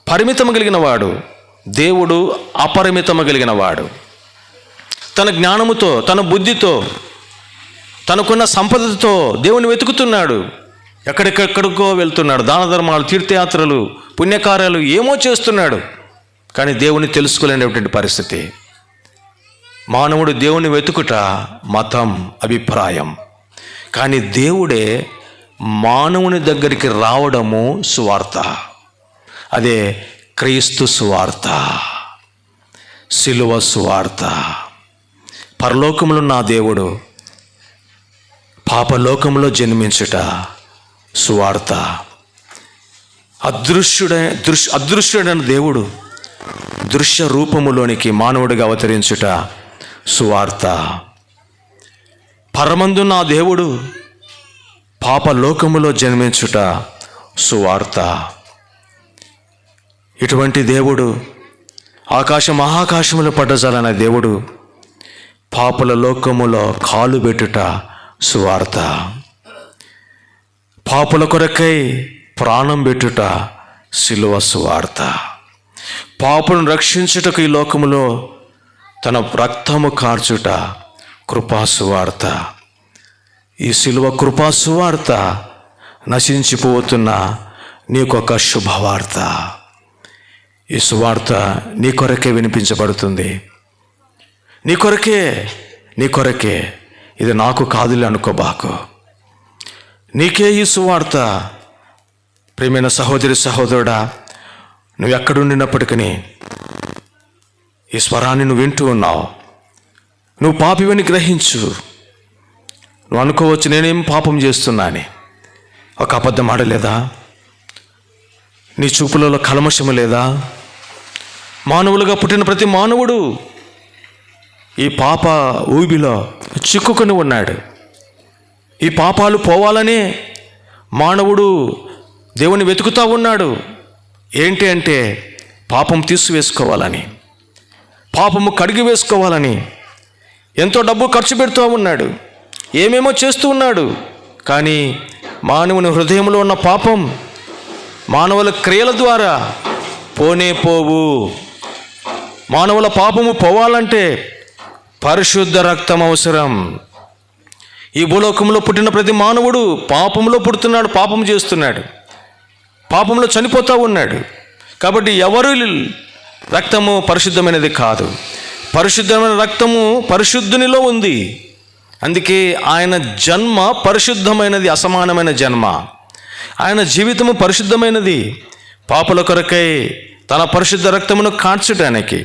పరిమితము కలిగిన వాడు, దేవుడు అపరిమితము కలిగిన వాడు. తన జ్ఞానముతో, తన బుద్ధితో, తనకున్న సంపదతో దేవుని వెతుకుతున్నాడు. ఎక్కడికెక్కడికో వెళ్తున్నాడు, దాన ధర్మాలు, తీర్థయాత్రలు, పుణ్యకార్యాలు ఏమో చేస్తున్నాడు. కానీ దేవుని తెలుసుకోలేనటువంటి పరిస్థితి. మానవుడు దేవుని వెతుకుట మతం, అభిప్రాయం. కానీ దేవుడే మానవుని దగ్గరికి రావడము సువార్త. అదే క్రీస్తు సువార్త, సిలువ సువార్త. పరలోకములో నా దేవుడు పాపలోకంలో జన్మించుట సువార్త. అదృశ్యుడైన దేవుడు దృశ్య రూపములోనికి మానవుడిగా అవతరించుట సువార్త. పరమందు నా దేవుడు పాపలోకములో జన్మించుట సువార్త. ఇటువంటి దేవుడు, మహాకాశములో పడ్డజాలన్న దేవుడు పాపుల లోకములో కాలు పెట్టుట సువార్త. పాపుల కొరకై ప్రాణం పెట్టుట సిలువ సువార్త. పాపులను రక్షించుటకు ఈ లోకములో తన రక్తము కార్చుట కృపా సువార్త. ఈ సిలువ కృపా సువార్త నశించిపోతున్న నీకొక శుభవార్త. ఈ సువార్త నీ కొరకే వినిపించబడుతుంది. నీ కొరకే. ఇది నాకు కాదులే అనుకోబాకు. నీకే ఈ సువార్త. ప్రియమైన సహోదరి సహోదరుడా, నువ్వు ఎక్కడుండినప్పటికీ ఈ స్వరాన్ని నువ్వు వింటూ ఉన్నావు. నువ్వు పాపివని గ్రహించు. నువ్వు అనుకోవచ్చు నేనేం పాపం చేస్తున్నా అని. ఒక అబద్ధం ఆడలేదా? నీ చూపులలో కల్మషము లేదా? మానవులుగా పుట్టిన ప్రతి మానవుడు ఈ పాప ఊబిలో చిక్కుకొని ఉన్నాడు. ఈ పాపాలు పోవాలని మానవుడు దేవుని వెతుకుతూ ఉన్నాడు. ఏంటి అంటే పాపం తీసివేసుకోవాలని, పాపము కడిగి వేసుకోవాలని ఎంతో డబ్బు ఖర్చు పెడుతూ ఉన్నాడు, ఏమేమో చేస్తూ ఉన్నాడు. కానీ మానవుని హృదయంలో ఉన్న పాపం మానవుల క్రియల ద్వారా పోనే పోవు. మానవుల పాపము పోవాలంటే పరిశుద్ధ రక్తం అవసరం. ఈ భూలోకంలో పుట్టిన ప్రతి మానవుడు పాపంలో పుడుతున్నాడు, పాపం చేస్తున్నాడు, పాపంలో చనిపోతూ ఉన్నాడు. కాబట్టి ఎవరు రక్తము పరిశుద్ధమైనది కాదు. పరిశుద్ధమైన రక్తము పరిశుద్ధునిలో ఉంది. అందుకే ఆయన జన్మ పరిశుద్ధమైనది, అసమానమైన జన్మ. ఆయన జీవితము పరిశుద్ధమైనది. పాపుల కొరకై తన పరిశుద్ధ రక్తమును కార్చడానికి,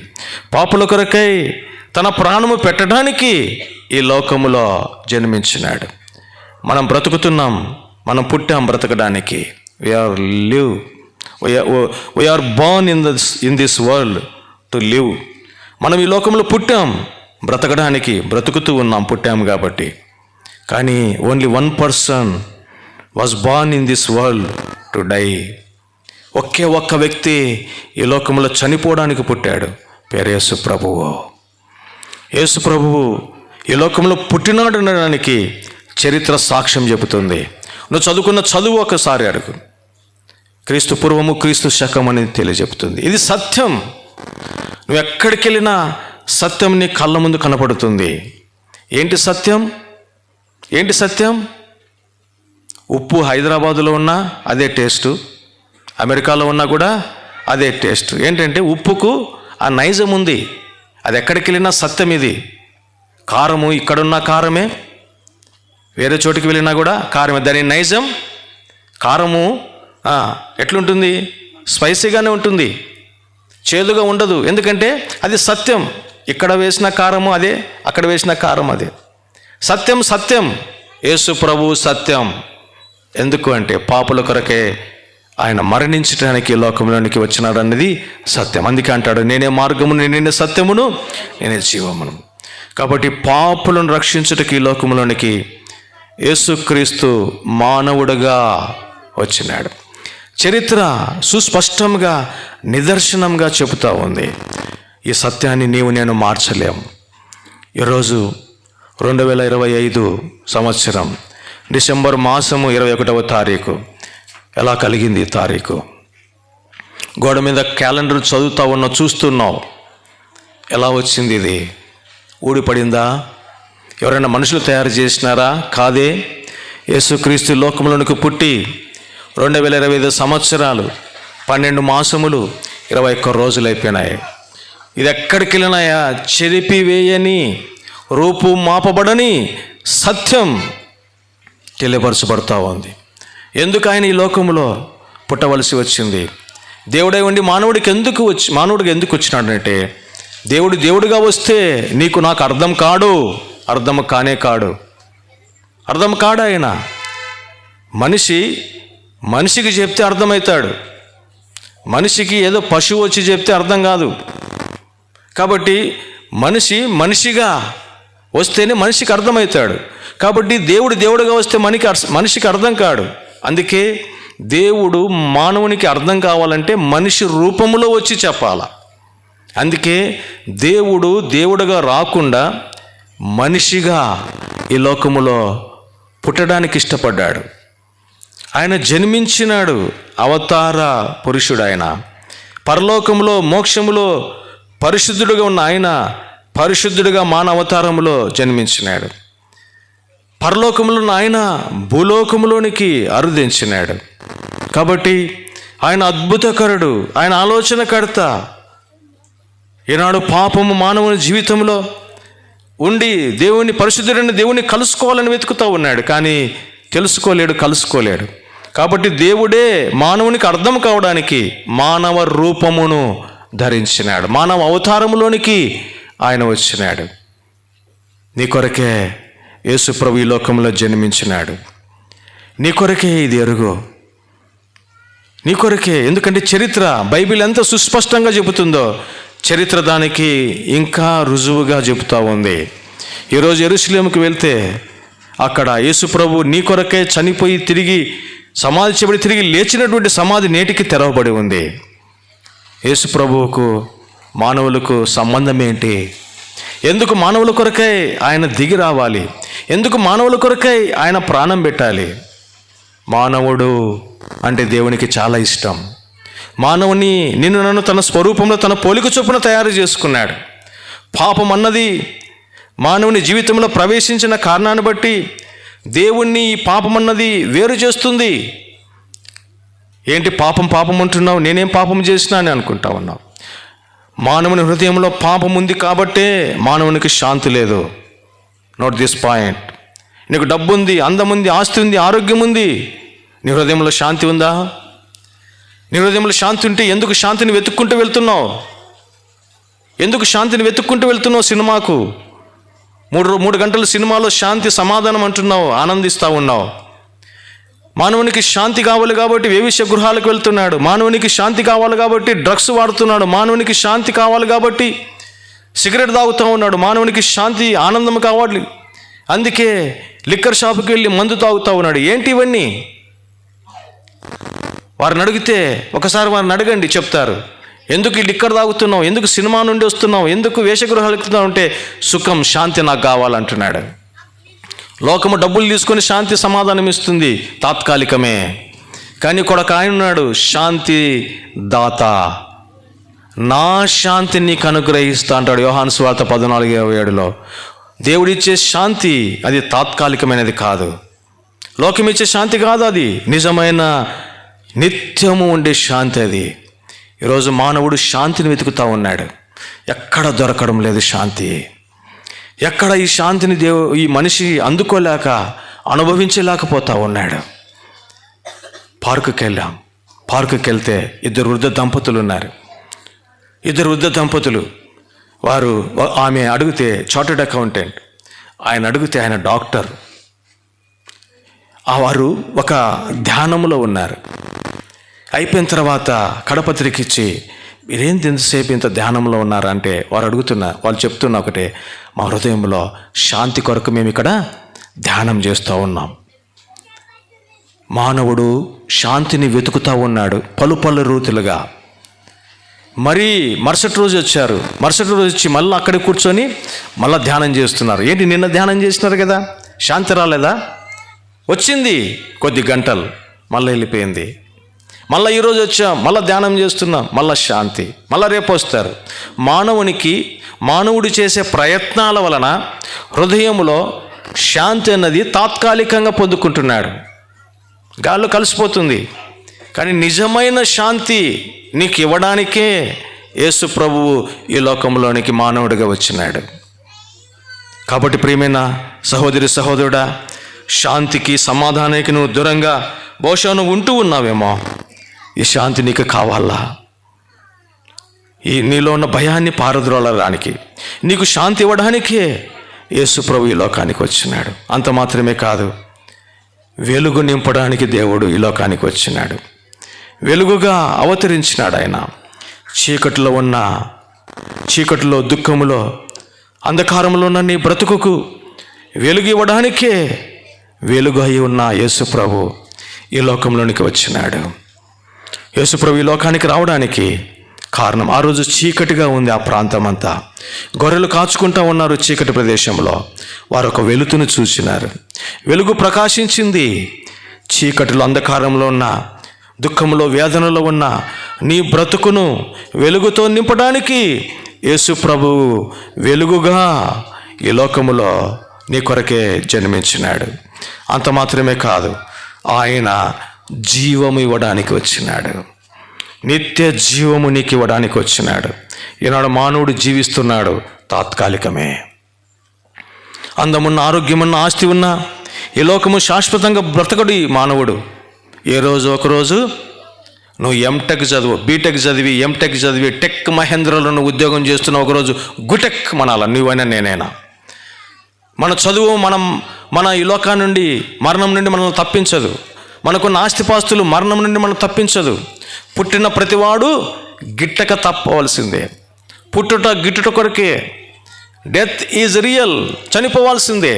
పాపుల కొరకై తన ప్రాణము పెట్టడానికి ఈ లోకములో జన్మించినాడు. మనం బ్రతుకుతున్నాం, మనం పుట్టాం బ్రతకడానికి. We're born in this world to live. మనం ఈ లోకంలో పుట్టాం బ్రతకడానికి, బ్రతుకుతూ ఉన్నాం పుట్టాం కాబట్టి. కానీ only one person was born in this world to die. ఒకే ఒక్క వ్యక్తి ఈ లోకంలో చనిపోవడానికి పుట్టాడు. పేరు యేసు ప్రభువు. యేసు ప్రభువు ఈ లోకంలో పుట్టినాడు అనడానికి చరిత్ర సాక్ష్యం చెబుతుంది. నువ్వు చదువుకున్న చదువు ఒకసారి అడుగు. క్రీస్తు పూర్వము క్రీస్తు శకం అనేది తెలియజెప్తుంది. ఇది సత్యం. నువ్వు ఎక్కడికి వెళ్ళినా సత్యం నీ కళ్ళ ముందు కనపడుతుంది. ఏంటి సత్యం? ఏంటి సత్యం? ఉప్పు హైదరాబాదులో ఉన్నా అదే టేస్టు, అమెరికాలో ఉన్నా కూడా అదే టేస్ట్. ఏంటంటే ఉప్పుకు ఆ నైజం ఉంది. అది ఎక్కడికి వెళ్ళినా సత్యం ఇది. కారము ఇక్కడున్న కారమే, వేరే చోటికి వెళ్ళినా కూడా కారమే. దాని నైజం కారము ఎట్లుంటుంది? స్పైసీగానే ఉంటుంది, చేదుగా ఉండదు. ఎందుకంటే అది సత్యం. ఇక్కడ వేసిన కారము అదే, అక్కడ వేసిన కారం అదే. సత్యం సత్యం. యేసు ప్రభువు సత్యం. ఎందుకు అంటే పాపుల కొరకే ఆయన మరణించడానికి లోకంలోనికి వచ్చినాడు అన్నది సత్యం. అందుకే అంటాడు, నేనే మార్గమును, నేనే సత్యమును, నేనే జీవమును. కాబట్టి పాపులను రక్షించుటకి ఈ లోకంలోనికి యేసుక్రీస్తు మానవుడుగా వచ్చినాడు. చరిత్ర సుస్పష్టంగా నిదర్శనంగా చెబుతూ ఉంది. ఈ సత్యాన్ని నీవు నేను మార్చలేము. ఈరోజు 2025 సంవత్సరం డిసెంబర్ మాసము 21వ తారీఖు. ఎలా కలిగింది ఈ తారీఖు? గోడ మీద క్యాలెండర్ చదువుతా ఉన్నా, చూస్తున్నావు. ఎలా వచ్చింది ఇది? ఊడిపడిందా? ఎవరైనా మనుషులు తయారు చేసినారా? కాదే. యేసుక్రీస్తు లోకంలోనికి పుట్టి 2025 సంవత్సరాలు 12 మాసములు 21 రోజులు అయిపోయినాయి. ఇది ఎక్కడికి వెళ్ళినాయా? చెరిపివేయని, రూపు మాపబడని సత్యం తెలియపరచబడతా ఉంది. ఎందుకు ఆయన ఈ లోకంలో పుట్టవలసి వచ్చింది? దేవుడై ఉండి మానవుడికి ఎందుకు వచ్చినాడంటే, దేవుడుగా వస్తే నీకు నాకు అర్థం కాడు ఆయన. మనిషికి చెప్తే అర్థమవుతాడు. మనిషికి ఏదో పశువు వచ్చి చెప్తే అర్థం కాదు. కాబట్టి మనిషిగా వస్తేనే మనిషికి అర్థమవుతాడు. కాబట్టి దేవుడుగా వస్తే మనిషికి అర్థం కాడు. అందుకే దేవుడు మానవునికి అర్థం కావాలంటే మనిషి రూపంలో వచ్చి చెప్పాల. అందుకే దేవుడుగా రాకుండా మనిషిగా ఈ లోకములో పుట్టడానికి ఇష్టపడ్డాడు. ఆయన జన్మించినాడు. అవతార పురుషుడు ఆయన. పరలోకములో మోక్షములో పరిశుద్ధుడుగా ఉన్న ఆయన పరిశుద్ధుడిగా మానవ అవతారములో జన్మించినాడు. పరలోకములో ఉన్న ఆయన భూలోకములోనికి అరుదించినాడు. కాబట్టి ఆయన అద్భుతకరుడు, ఆయన ఆలోచనకర్త. ఈనాడు పాపము మానవుని జీవితంలో ఉండి పరిశుద్ధుడైన దేవుని కలుసుకోవాలని వెతుకుతూ ఉన్నాడు. కానీ తెలుసుకోలేడు, కలుసుకోలేడు. కాబట్టి దేవుడే మానవునికి అర్థం కావడానికి మానవ రూపమును ధరించినాడు, మానవ అవతారములోనికి ఆయన వచ్చినాడు. నీ కొరకే యేసు ప్రభు ఈ లోకంలో జన్మించినాడు. నీ కొరకే ఇది ఎరుగు, నీ కొరకే. ఎందుకంటే చరిత్ర, బైబిల్ ఎంత సుస్పష్టంగా చెబుతుందో చరిత్ర దానికి ఇంకా రుజువుగా చెబుతూ ఉంది. ఈరోజు యెరూషలేముకి వెళ్తే అక్కడ యేసు ప్రభు నీ కొరకే చనిపోయి తిరిగి సమాధి చేయబడి తిరిగి లేచినటువంటి సమాధి నేటికి తెరవబడి ఉంది. యేసు ప్రభువుకు మానవులకు సంబంధం ఏంటి? ఎందుకు మానవుల కొరకై ఆయన దిగి రావాలి? ఎందుకు మానవుల కొరకై ఆయన ప్రాణం పెట్టాలి? మానవుడు అంటే దేవునికి చాలా ఇష్టం. మానవుని, నిన్ను నన్ను తన స్వరూపంలో తన పోలిక చొప్పున తయారు చేసుకున్నాడు. పాపం అన్నది మానవుని జీవితంలో ప్రవేశించిన కారణాన్ని బట్టి దేవుణ్ణి ఈ పాపం అన్నది వేరు చేస్తుంది. ఏంటి పాపం పాపం అంటున్నావు, నేనేం పాపం చేసినా అని అనుకుంటా ఉన్నావు. మానవుని హృదయంలో పాపం ఉంది కాబట్టే మానవునికి శాంతి లేదు. Note this point. నీకు డబ్బు ఉంది, అందం ఉంది, ఆస్తి ఉంది, ఆరోగ్యం ఉంది, నీ హృదయంలో శాంతి ఉందా? నీ హృదయంలో శాంతి ఉంటే ఎందుకు శాంతిని వెతుక్కుంటూ వెళ్తున్నావు? ఎందుకు శాంతిని వెతుక్కుంటూ వెళ్తున్నావు? సినిమాకు మూడు గంటల సినిమాలో శాంతి సమాధానం అంటున్నావు, ఆనందిస్తూ ఉన్నావు. మానవునికి శాంతి కావాలి కాబట్టి వేవిష్య గృహాలకు వెళ్తున్నాడు. మానవునికి శాంతి కావాలి కాబట్టి డ్రగ్స్ వాడుతున్నాడు. మానవునికి శాంతి కావాలి కాబట్టి సిగరెట్ తాగుతూ ఉన్నాడు. మానవునికి శాంతి, ఆనందం కావాలి, అందుకే లిక్కర్ షాపుకి వెళ్ళి మందు తాగుతూ ఉన్నాడు. ఏంటి ఇవన్నీ? వారిని అడిగితే, ఒకసారి వారిని అడగండి, చెప్తారు. ఎందుకు ఈ లిక్కర్ తాగుతున్నావు, ఎందుకు సినిమా నుండి వస్తున్నావు, ఎందుకు వేషగృహాలకు వెళ్తున్నావు అంటే సుఖం, శాంతి నాకు కావాలంటున్నాడు. లోకము డబ్బులు తీసుకొని శాంతి సమాధానం ఇస్తుంది, తాత్కాలికమే. కానీ కొడక ఆయన ఉన్నాడు, శాంతి దాత, నా శాంతిని నీకు అనుగ్రహిస్తా అంటాడు యోహాను సువార్త 14:27. దేవుడిచ్చే శాంతి అది తాత్కాలికమైనది కాదు, లోకం ఇచ్చే శాంతి కాదు, అది నిజమైన నిత్యము ఉండే శాంతి. అది ఈరోజు మానవుడు శాంతిని వెతుకుతూ ఉన్నాడు, ఎక్కడ దొరకడం లేదు శాంతి. ఎక్కడ ఈ శాంతిని ఈ మనిషి అందుకోలేక అనుభవించలేకపోతా ఉన్నాడు. పార్కుకి వెళ్ళాం. పార్కుకి వెళ్తే ఇద్దరు వృద్ధ దంపతులు ఉన్నారు. ఇద్దరు వృద్ధ దంపతులు, వారు, ఆమె అడిగితే చార్టెడ్ అకౌంటెంట్, ఆయన అడిగితే ఆయన డాక్టర్. వారు ఒక ధ్యానంలో ఉన్నారు. అయిపోయిన తర్వాత కడపత్రిక ఇచ్చి, మీరేంటి ఎంతసేపు ఇంత ధ్యానంలో ఉన్నారంటే వాళ్ళు చెప్తున్న ఒకటే, మా హృదయంలో శాంతి కొరకు మేము ఇక్కడ ధ్యానం చేస్తూ ఉన్నాం. మానవుడు శాంతిని వెతుకుతూ ఉన్నాడు పలు రీతులుగా. మరీ మరుసటి రోజు వచ్చారు. మరుసటి రోజు వచ్చి మళ్ళీ అక్కడే కూర్చొని మళ్ళీ ధ్యానం చేస్తున్నారు. ఏంటి, నిన్న ధ్యానం చేసినారు కదా, శాంతి రాలేదా? వచ్చింది కొద్ది గంటలు, మళ్ళీ వెళ్ళిపోయింది. మళ్ళీ ఈరోజు వచ్చాం, మళ్ళీ ధ్యానం చేస్తున్నాం, మళ్ళీ శాంతి. మళ్ళీ రేపు వస్తారు. మానవుడు చేసే ప్రయత్నాల వలన హృదయంలో శాంతి అన్నది తాత్కాలికంగా పొందుకుంటున్నాడు, గాల్లో కలిసిపోతుంది. కానీ నిజమైన శాంతి నీకు ఇవ్వడానికే యేసు ప్రభువు ఈ లోకంలోనికి మానవుడిగా వచ్చినాడు. కాబట్టి ప్రియమైన సహోదరి సహోదరుడా, శాంతికి సమాధానానికి నువ్వు దూరంగా బహుశా నువ్వు ఉంటూ ఉన్నావేమో. ఈ శాంతి నీకు కావాలా? ఈ నీలో ఉన్న భయాన్ని పారద్రోలడానికి, నీకు శాంతి ఇవ్వడానికే యేసు ప్రభు ఈ లోకానికి వచ్చినాడు. అంత మాత్రమే కాదు, వెలుగు నింపడానికి దేవుడు ఈ లోకానికి వచ్చినాడు. వెలుగుగా అవతరించినాడు ఆయన. చీకటిలో దుఃఖములో అంధకారంలో ఉన్న నీ బ్రతుకుకు వెలుగు ఇవ్వడానికే వెలుగు అయి ఉన్న యేసు ప్రభు ఈ లోకంలోనికి వచ్చినాడు. యేసు ప్రభు ఈ లోకానికి రావడానికి కారణం, ఆ రోజు చీకటిగా ఉంది ఆ ప్రాంతం అంతా. గొర్రెలు కాచుకుంటూ ఉన్నారు చీకటి ప్రదేశంలో. వారు ఒక వెలుతును చూసినారు. వెలుగు ప్రకాశించింది. చీకటిలో అంధకారంలో ఉన్న, దుఃఖంలో వేదనలో ఉన్న నీ బ్రతుకును వెలుగుతో నింపడానికి యేసు ప్రభువు వెలుగుగా ఈ లోకములో నీ కొరకే జన్మించినాడు. అంత మాత్రమే కాదు, ఆయన జీవము ఇవ్వడానికి వచ్చినాడు. నిత్య జీవము నీకు ఇవ్వడానికి వచ్చినాడు. ఈనాడు మానవుడు జీవిస్తున్నాడు తాత్కాలికమే. అందమున్న, ఆరోగ్యమున్న, ఆస్తి ఉన్నా ఈ లోకము శాశ్వతంగా బ్రతకడు ఈ మానవుడు. ఏ రోజు ఒకరోజు నువ్వు ఎంటెక్ చదువు, బీటెక్ చదివి, ఎంటెక్ చదివి, టెక్ మహేంద్రలో నువ్వు ఉద్యోగం చేస్తున్నావు, ఒకరోజు గుటెక్ మనాల నువ్వైనా నేనైనా. మన చదువు మన ఈ లోకాన్ని నుండి, మరణం నుండి మనల్ని తప్పించదు. మనకున్న ఆస్తిపాస్తులు మరణం నుండి మనం తప్పించదు. పుట్టిన ప్రతివాడు గిట్టక తప్పవలసిందే. పుట్టుట గిట్టుట కొరకే. Death is real. చనిపోవాల్సిందే.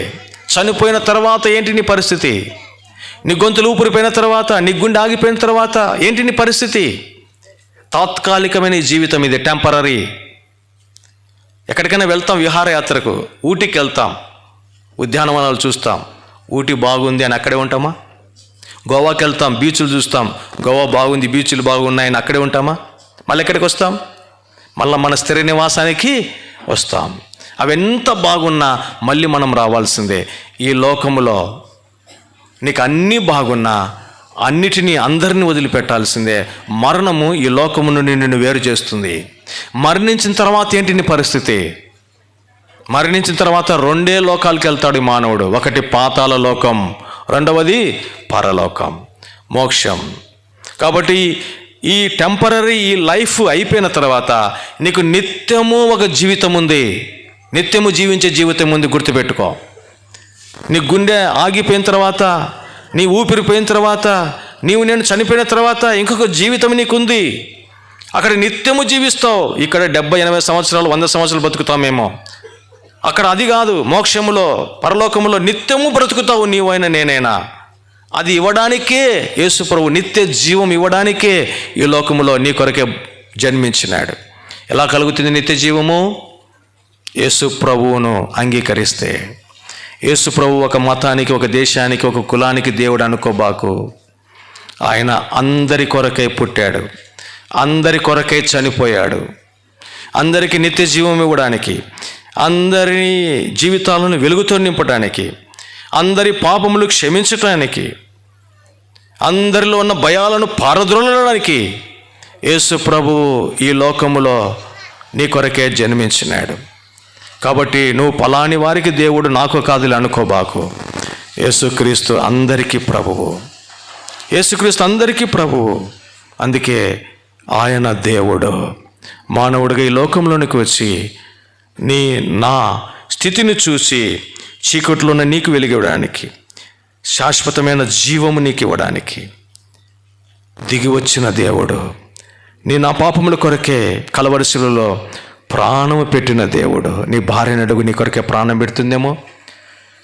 చనిపోయిన తర్వాత ఏంటి నీ పరిస్థితి? నీ గొంతులు ఊపిరిపోయిన తర్వాత, నీ గుండె ఆగిపోయిన తర్వాత ఏంటి నీ పరిస్థితి? తాత్కాలికమైన ఈ జీవితం ఇది, టెంపరరీ. ఎక్కడికైనా వెళ్తాం, విహారయాత్రకు, ఊటీకి వెళ్తాం, ఉద్యానవనాలు చూస్తాం, ఊటీ బాగుంది అని అక్కడే ఉంటామా? గోవాకి వెళ్తాం, బీచ్లు చూస్తాం, గోవా బాగుంది, బీచ్లు బాగున్నాయని అక్కడే ఉంటామా? మళ్ళీ ఎక్కడికి వస్తాం? మళ్ళీ మన స్థిర నివాసానికి వస్తాం. అవి ఎంత బాగున్నా మళ్ళీ మనం రావాల్సిందే. ఈ లోకములో నీకు అన్నీ బాగున్నా అన్నిటినీ అందరినీ వదిలిపెట్టాల్సిందే. మరణము ఈ లోకము నుండి నిన్ను వేరు చేస్తుంది. మరణించిన తర్వాత ఏంటి నీ పరిస్థితి? మరణించిన తర్వాత రెండే లోకాలకు వెళ్తాడు ఈ మానవుడు. ఒకటి పాతాళ లోకం, రెండవది పరలోకం, మోక్షం. కాబట్టి ఈ టెంపరరీ ఈ లైఫ్ అయిపోయిన తర్వాత నీకు నిత్యము ఒక జీవితం ఉంది. నిత్యము జీవించే జీవితం ఉంది, గుర్తుపెట్టుకో. నీ గుండె ఆగిపోయిన తర్వాత, నీ ఊపిరిపోయిన తర్వాత, నీవు నేను చనిపోయిన తర్వాత ఇంకొక జీవితం నీకుంది. అక్కడ నిత్యము జీవిస్తావు. ఇక్కడ 70-80 సంవత్సరాలు, 100 సంవత్సరాలు బతుకుతామేమో. అక్కడ అది కాదు. మోక్షములో, పరలోకములో నిత్యము బ్రతుకుతావు, నీవైనా నేనైనా. అది ఇవ్వడానికే యేసు ప్రభు, నిత్య జీవం ఇవ్వడానికే ఈ లోకములో నీ కొరకే జన్మించినాడు. ఎలా కలుగుతుంది నిత్య జీవము? యేసు ప్రభువును అంగీకరిస్తే. యేసు ప్రభు ఒక మతానికి, ఒక దేశానికి, ఒక కులానికి దేవుడు అనుకోబాకు. ఆయన అందరి కొరకై పుట్టాడు, అందరి కొరకై చనిపోయాడు, అందరికీ నిత్య జీవం ఇవ్వడానికి, అందరి జీవితాలను వెలుగుతో నింపడానికి, అందరి పాపములు క్షమించటానికి, అందరిలో ఉన్న భయాలను పారద్రోలడానికి యేసు ప్రభువు ఈ లోకములో నీ కొరకే జన్మించినాడు. కాబట్టి నువ్వు పలాని వారికి దేవుడు, నాకు కాదులే అనుకోబాకు. యేసుక్రీస్తు అందరికీ ప్రభువు. యేసుక్రీస్తు అందరికీ ప్రభువు. అందుకే ఆయన దేవుడు మానవుడిగా ఈ లోకంలోనికి వచ్చి నా స్థితిని చూసి చీకట్లో ఉన్న నీకు వెలిగివ్వడానికి, శాశ్వతమైన జీవము నీకు ఇవ్వడానికి దిగి వచ్చిన దేవుడు. నా పాపముల కొరకే కలవరిశిలలో ప్రాణము పెట్టిన దేవుడు. నీ భార్యను అడుగు, నీ కొరకే ప్రాణం పెడుతుందేమో.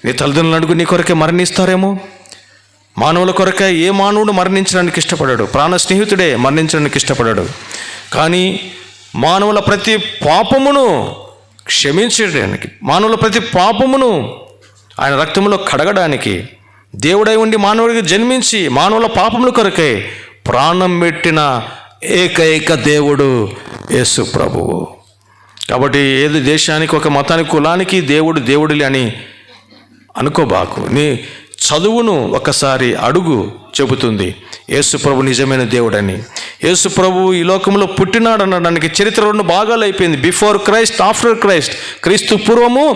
నీ తల్లిదండ్రులను అడుగు, నీ కొరకే మరణిస్తారేమో. మానవుల కొరకే ఏ మానవుడు మరణించడానికి ఇష్టపడాడు? ప్రాణ స్నేహితుడే మరణించడానికి ఇష్టపడాడు. కానీ మానవుల ప్రతి పాపమును క్షమించడానికి, మానవుల ప్రతి పాపమును ఆయన రక్తములో కడగడానికి దేవుడై ఉండి మానవుడికి జన్మించి మానవుల పాపముల కొరకై ప్రాణం పెట్టిన ఏకైక దేవుడు యేసు ప్రభువు. కాబట్టి ఏది దేశానికి, ఒక మతానికి, కులానికి దేవుడులే అని అనుకోబాకు. నీ చదువును ఒకసారి అడుగు, చెబుతుంది యేసు ప్రభు నిజమైన దేవుడని. యేసు ప్రభు ఈ లోకంలో పుట్టినాడు అనడానికి చరిత్ర 2 భాగాలు అయిపోయింది. Before Christ, after Christ. క్రీస్తు పూర్వము,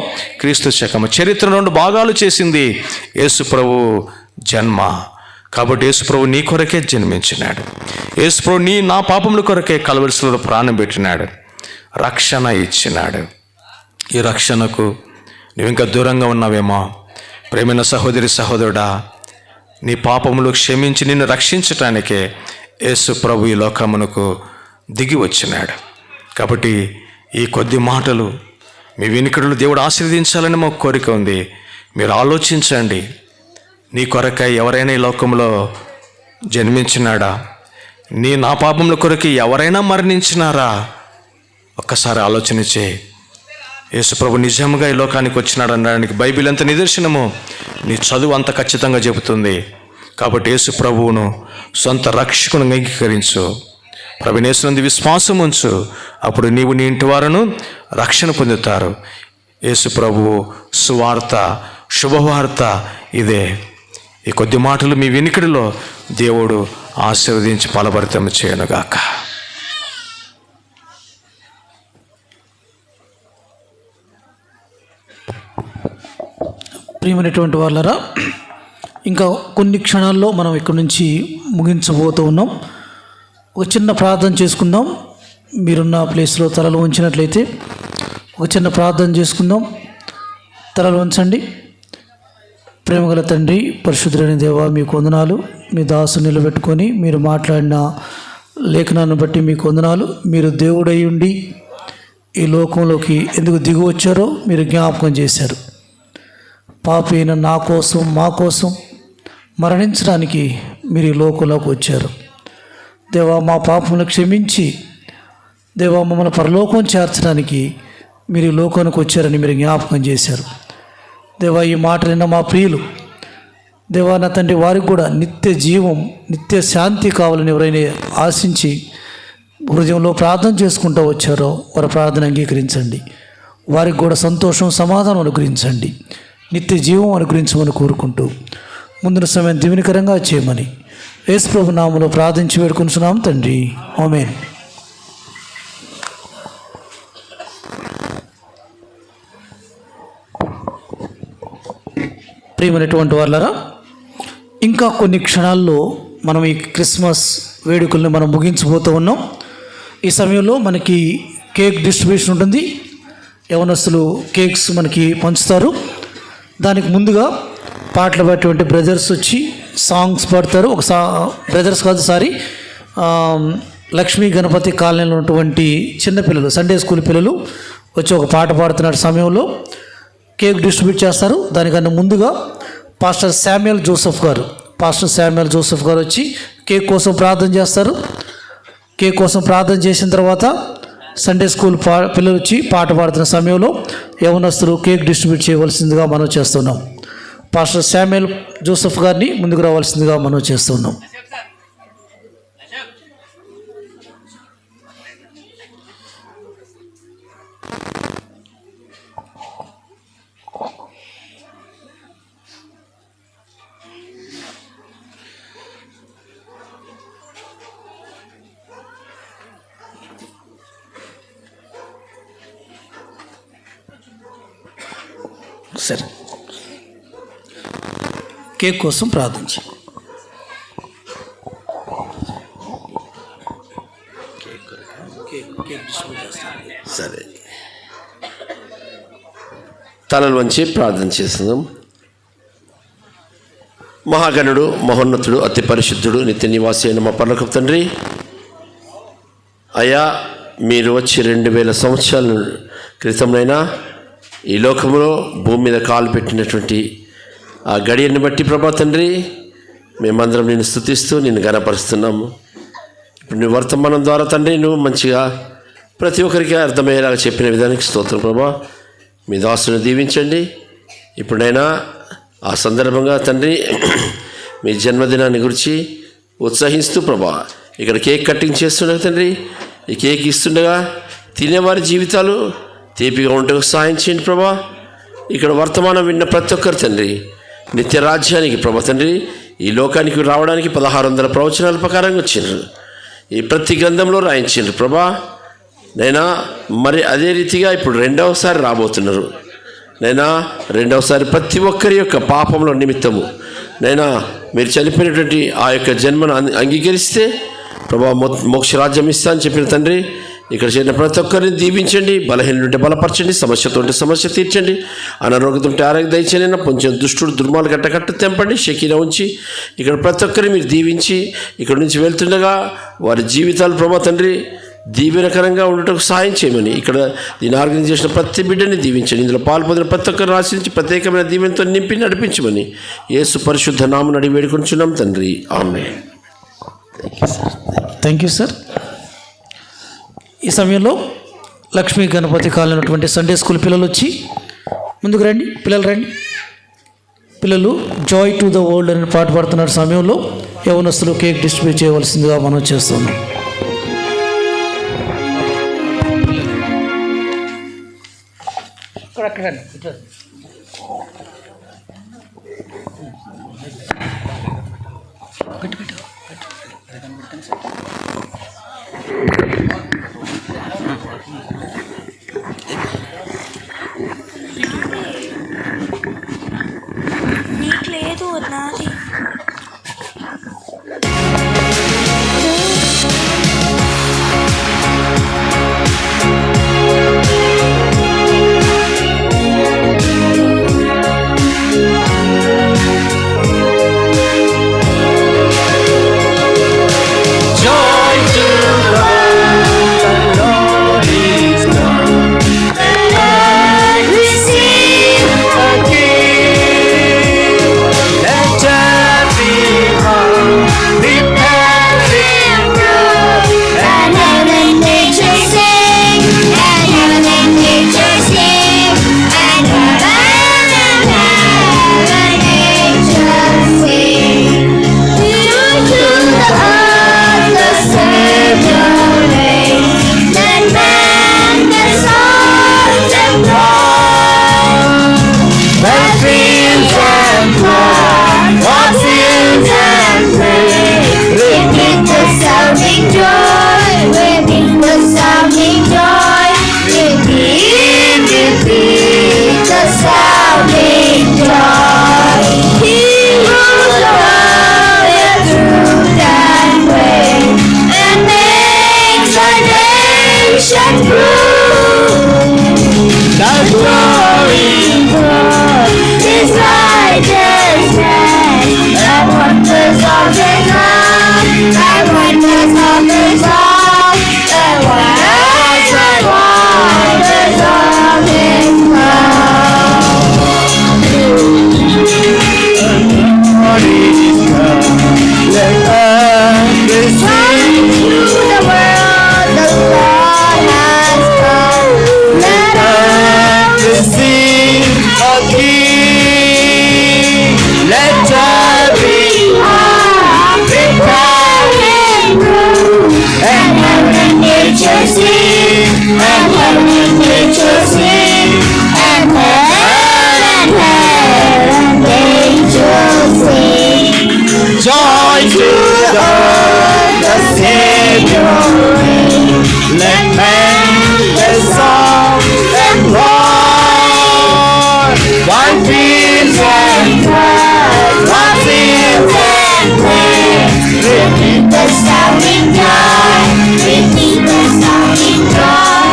క్రీస్తు శకము. చరిత్ర 2 భాగాలు చేసింది యేసు ప్రభు జన్మ. కాబట్టి యేసు ప్రభు నీ కొరకే జన్మించినాడు. యేసు ప్రభు నా పాపముల కొరకే కలవరిశిలలో ప్రాణం పెట్టినాడు, రక్షణ ఇచ్చినాడు. ఈ రక్షణకు నువ్వు ఇంకా దూరంగా ఉన్నావేమో. ప్రేమైన సహోదరి, సహోదరుడా, నీ పాపములు క్షమించి నిన్ను రక్షించటానికే యేసు ప్రభు ఈ లోకమునకు దిగి వచ్చినాడు. కాబట్టి ఈ కొద్ది మాటలు మీ వినికిడులు దేవుడు ఆశీర్వదించాలని మాకు కోరిక ఉంది. మీరు ఆలోచించండి. నీ కొరకై ఎవరైనా ఈ లోకంలో జన్మించినాడా? నా పాపముల కొరకు ఎవరైనా మరణించినారా? ఒక్కసారి ఆలోచన చేయి. యేసు ప్రభు నిజంగా ఈ లోకానికి వచ్చినాడు అనడానికి బైబిల్ ఎంత నిదర్శనమో నీ చదువు అంత ఖచ్చితంగా చెబుతుంది. కాబట్టి యేసు ప్రభువును సొంత రక్షకుని అంగీకరించు, ప్రభునేసునందు విశ్వాసం ఉంచు. అప్పుడు నీవు, నీ ఇంటి వారును రక్షణ పొందుతారు. యేసు ప్రభువు సువార్త, శుభవార్త ఇదే. ఈ కొద్ది మాటలు మీ వినికిడిలో దేవుడు ఆశీర్వదించి ఫలభరితం చేయనుగాక. ప్రియమైనటువంటి వాళ్ళరా, ఇంకా కొన్ని క్షణాల్లో మనం ఇక్కడి నుంచి ముగించబోతూ ఉన్నాం. ఒక చిన్న ప్రార్థన చేసుకుందాం. మీరున్న ప్లేస్లో తలలు ఉంచినట్లయితే ఒక చిన్న ప్రార్థన చేసుకుందాం. తలలు ఉంచండి. ప్రేమగల తండ్రి, పరిశుద్ధులైన దేవా, మీకు వందనాలు. మీ దాసు నిలబెట్టుకొని మీరు మాట్లాడిన లేఖనాన్ని బట్టి మీకు వందనాలు. మీరు దేవుడై ఉండి ఈ లోకంలోకి ఎందుకు దిగి వచ్చారో మీరు జ్ఞాపకం చేశారు. పాపి అయిన నా కోసం, మా కోసం మరణించడానికి మీరు ఈ లోకంలోకి వచ్చారు. దేవా, మా పాపములను క్షమించి దేవా మమ్మల్ని పరలోకం చేర్చడానికి మీరు ఈ లోకానికి వచ్చారని మీరు జ్ఞాపకం చేశారు. దేవా, ఈ మాటలైన మా ప్రియులు దేవా నా తండ్రి, వారికి కూడా నిత్య జీవం, నిత్య శాంతి కావాలని ఎవరైనా ఆశించి హృదయంలో ప్రార్థన చేసుకుంటూ వచ్చారో వారి ప్రార్థన అంగీకరించండి. వారికి కూడా సంతోషం, సమాధానం అనుగ్రహించండి. నిత్య జీవం అనుగ్రహించమని కోరుకుంటూ ముందున సమయం దీవెనకరంగా చేయమని యేసు ప్రభు నామములో ప్రార్థించి వేడుకొనుచున్నాం తండ్రి. ఆమేన్. ప్రియమైనటువంటి వాళ్ళరా, ఇంకా కొన్ని క్షణాల్లో మనం ఈ క్రిస్మస్ వేడుకల్ని మనం ముగించబోతూ ఉన్నాం. ఈ సమయంలో మనకి కేక్ డిస్ట్రిబ్యూషన్ ఉంటుంది. యవనస్తులు కేక్స్ మనకి పంచుతారు. దానికి ముందుగా పాటలు పాడేటువంటి బ్రదర్స్ వచ్చి సాంగ్స్ పాడతారు. బ్రదర్స్ కాదు, లక్ష్మీ గణపతి కాలనీలో ఉన్నటువంటి చిన్నపిల్లలు, సండే స్కూల్ పిల్లలు వచ్చి ఒక పాట పాడుతున్న సమయంలో కేక్ డిస్ట్రిబ్యూట్ చేస్తారు. దానికన్నా ముందుగా పాస్టర్ శామ్యుయల్ జోసెఫ్ గారు వచ్చి కేక్ కోసం ప్రార్థన చేస్తారు. కేక్ కోసం ప్రార్థన చేసిన తర్వాత సండే స్కూల్ పిల్లలు వచ్చి పాట పాడుతున్న సమయంలో యవనస్తులు కేక్ డిస్ట్రిబ్యూట్ చేయవలసిందిగా మనం చేస్తున్నాం. పాస్టర్ శామ్యుయల్ జోసెఫ్ గారిని ముందుకు రావాల్సిందిగా మనం చేస్తున్నాం. సరే, కేక్ కోసం ప్రార్థించి సరే, తలలు వంచి ప్రార్థన చేస్తున్నాం. మహాగణుడు, మహోన్నతుడు, అతి పరిశుద్ధుడు, నిత్య నివాసి అయిన మా పరలోకపు తండ్రి, అయ్యా, మీరు వచ్చి 2000 సంవత్సరాల క్రితంనైనా ఈ లోకంలో భూమి మీద కాలు పెట్టినటువంటి ఆ గడియని బట్టి ప్రభా తండ్రి, మేమందరం నిన్ను స్తుతిస్తూ నిన్ను గణపరుస్తున్నాము. ఇప్పుడు నీ వర్తమానం ద్వారా తండ్రి నువ్వు మంచిగా ప్రతి ఒక్కరికి అర్థమయ్యేలాగా చెప్పిన విధానికి స్తోత్రం ప్రభా. మీ దాసుని దీవించండి. ఇప్పుడైనా ఆ సందర్భంగా తండ్రి మీ జన్మదినాన్ని గురించి ఉత్సహిస్తూ ప్రభా ఇక్కడ కేక్ కటింగ్ చేస్తుండగా తండ్రి, ఈ కేక్ ఇస్తుండగా తినేవారి జీవితాలు తీపిగా ఉంటే సహాయం చేయండి ప్రభా. ఇక్కడ వర్తమానం విన్న ప్రతి ఒక్కరు తండ్రి నిత్య రాజ్యానికి ప్రభా తండ్రి, ఈ లోకానికి రావడానికి 1600 ప్రవచనాల ప్రకారంగా వచ్చిండ్రు. ఈ ప్రతి గ్రంథంలో రాయించిండ్రు ప్రభా. నైనా మరి అదే రీతిగా ఇప్పుడు 2వసారి రాబోతున్నారు. నైనా 2వసారి ప్రతి ఒక్కరి యొక్క పాపంలో నిమిత్తము నైనా మీరు చనిపోయినటువంటి ఆ యొక్క జన్మను అంగీకరిస్తే ప్రభా మోక్షరాజ్యం ఇస్తా అని చెప్పిన తండ్రి, ఇక్కడ చేరిన ప్రతి ఒక్కరిని దీవించండి. బలహీనుంటే బలపరచండి, సమస్యతో ఉంటే సమస్య తీర్చండి, అనారోగ్యంతో ఉంటే ఆరోగ్యం దయచేయండి. కొంచెం దుష్టుడు దుర్మాలు గట్టకట్ట తెంపండి, షకీన ఉంచి ఇక్కడ ప్రతి ఒక్కరిని మీరు దీవించి ఇక్కడ నుంచి వెళ్తుండగా వారి జీవితాలు ప్రభా తండ్రి దీవెనకరంగా ఉండటకు సహాయం చేయమని ఇక్కడ దీన్ని ఆర్గనైజ్ చేసిన ప్రతి బిడ్డని దీవించండి. ఇందులో పాల్పొందిన ప్రతి ఒక్కరిని ఆశ్రయించి ప్రత్యేకమైన దీవెనతో నింపి నడిపించమని యేసు పరిశుద్ధ నామమున అడిగి వేడుకొనుచున్నాం తండ్రి. ఆమేన్. Thank you sir. ఈ సమయంలో లక్ష్మీ గణపతి కాలైనటువంటి సండే స్కూల్ పిల్లలు వచ్చి ముందుకు రండి. పిల్లలు జాయ్ టు ద వరల్డ్ అనే పాట పాడుతున్న సమయంలో యవనస్తులు కేక్ డిస్ట్రిబ్యూట్ చేయవలసిందిగా మనం చేస్తున్నాం. నీకు లేదు నాది. sing, and heaven and nature sing, and heaven and angels sing. Joy to the Savior reign. Let men the song and roar. While fields and floods, while fields and plains, repeat the sounding joy, repeat the sounding joy,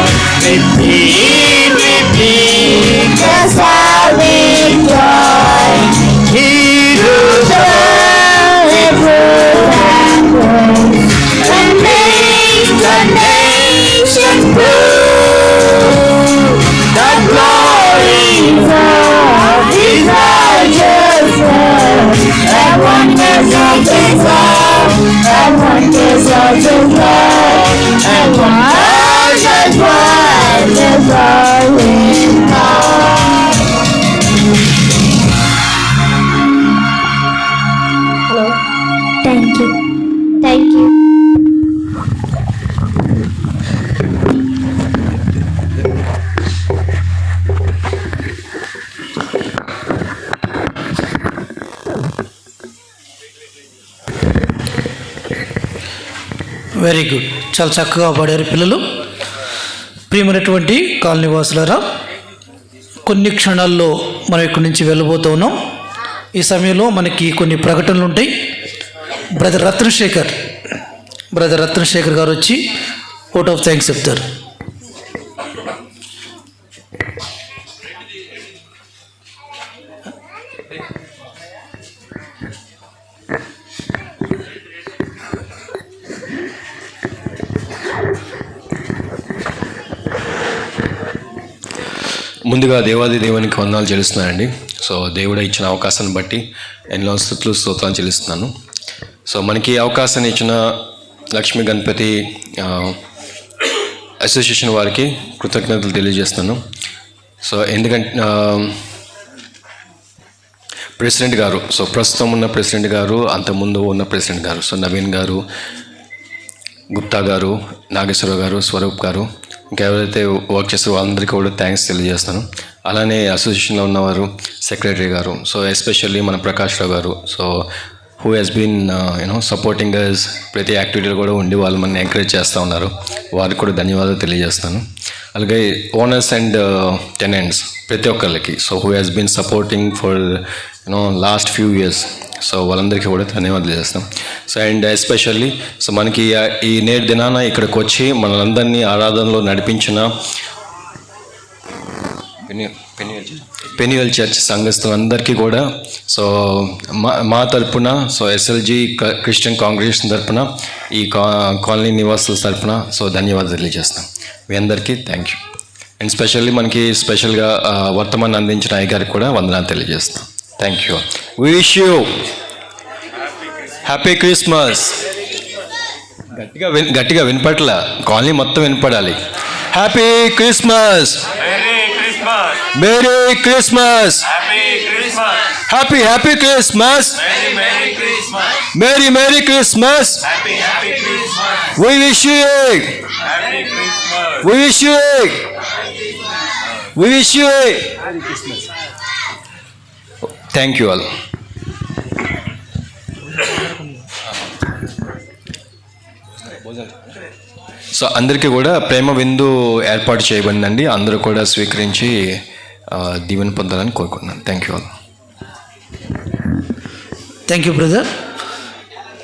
repeat, repeat the sounding joy. He rules the world and grows, and makes the nations prove the glories of His righteousness, and wonders of His love, and wonders of His love, and wonders of His love. Hello. Thank you. Thank you. Very good, చాలా చక్కగా పాడారు పిల్లలు. ప్రియమైనటువంటి colony వాసులారా, కొన్ని క్షణాల్లో మనం ఇక్కడి నుంచి వెళ్ళబోతూ ఉన్నాం. ఈ సమయంలో మనకి కొన్ని ప్రకటనలు ఉంటాయి. బ్రదర్ రత్నశేఖర్ గారు వచ్చి ఓట్ ఆఫ్ థ్యాంక్స్ చెప్తారు. ముందుగా దేవాది దేవునికి వందనాలు చెల్లిస్తున్నానండి. సో దేవుడు ఇచ్చిన అవకాశాన్ని బట్టి ఎన్నో స్తుతులు స్తోత్రాలు చెల్లిస్తున్నాను. సో మనకి ఈ అవకాశాన్ని ఇచ్చిన లక్ష్మీ గణపతి అసోసియేషన్ వారికి కృతజ్ఞతలు తెలియజేస్తున్నాను. సో ఎందుకంటే ప్రెసిడెంట్ గారు, సో ప్రస్తుతం ఉన్న ప్రెసిడెంట్ గారు, అంతకుముందు ఉన్న ప్రెసిడెంట్ గారు, సో నవీన్ గారు, గుప్తా గారు, నాగేశ్వరరావు గారు, స్వరూప్ గారు, ఇంకెవరైతే వర్క్ చేస్తారో వాళ్ళందరికీ కూడా థ్యాంక్స్ తెలియజేస్తాను. అలానే అసోసియేషన్లో ఉన్నవారు, సెక్రటరీ గారు, సో ఎస్పెషల్లీ మన Prakash Rao garu, so who he's been supporting us, ప్రతి యాక్టివిటీలో కూడా ఉండి వాళ్ళు మనల్ని ఎంకరేజ్ చేస్తూ ఉన్నారు. వారికి కూడా ధన్యవాదాలు తెలియజేస్తాను. అలాగే ఓనర్స్ అండ్ టెనెంట్స్ ప్రతి ఒక్కరికి, so who he's been supporting for last few years, so వాళ్ళందరికీ కూడా ధన్యవాదాలు చేస్తాం. సో అండ్ ఎస్పెషల్లీ సో మనకి ఈ నేటి దినాన ఇక్కడికి వచ్చి మనలందరినీ ఆరాధనలో నడిపించిన పెన్యువల్ చర్చ్ సంఘస్థులందరికీ కూడా సో మా తరపున, సో ఎస్ఎల్జీ క్రిస్టియన్ కాంగ్రిగేషన్ తరపున, ఈ కాలనీ నివాసుల తరపున సో ధన్యవాదాలు తెలియజేస్తాం. మీ అందరికీ థ్యాంక్ యూ. అండ్ స్పెషల్లీ స్పెషల్గా వర్తమానం అందించిన అయ్య గారికి కూడా వందనాలు తెలియజేస్తాం. Thank you. Wish you happy Christmas. గట్టిగా వినపట్ల, కాలనీ మొత్తం వినపడాలి. Happy Christmas, merry Christmas, happy Christmas, merry Christmas. We wish you thank you all. So అందరికీ కూడా ప్రేమ విందు ఏర్పాటు చేయబడిందండి. అందరూ కూడా స్వీకరించి దీవెన పొందాలని కోరుకుంటున్నాను. Thank you all. Thank you brother.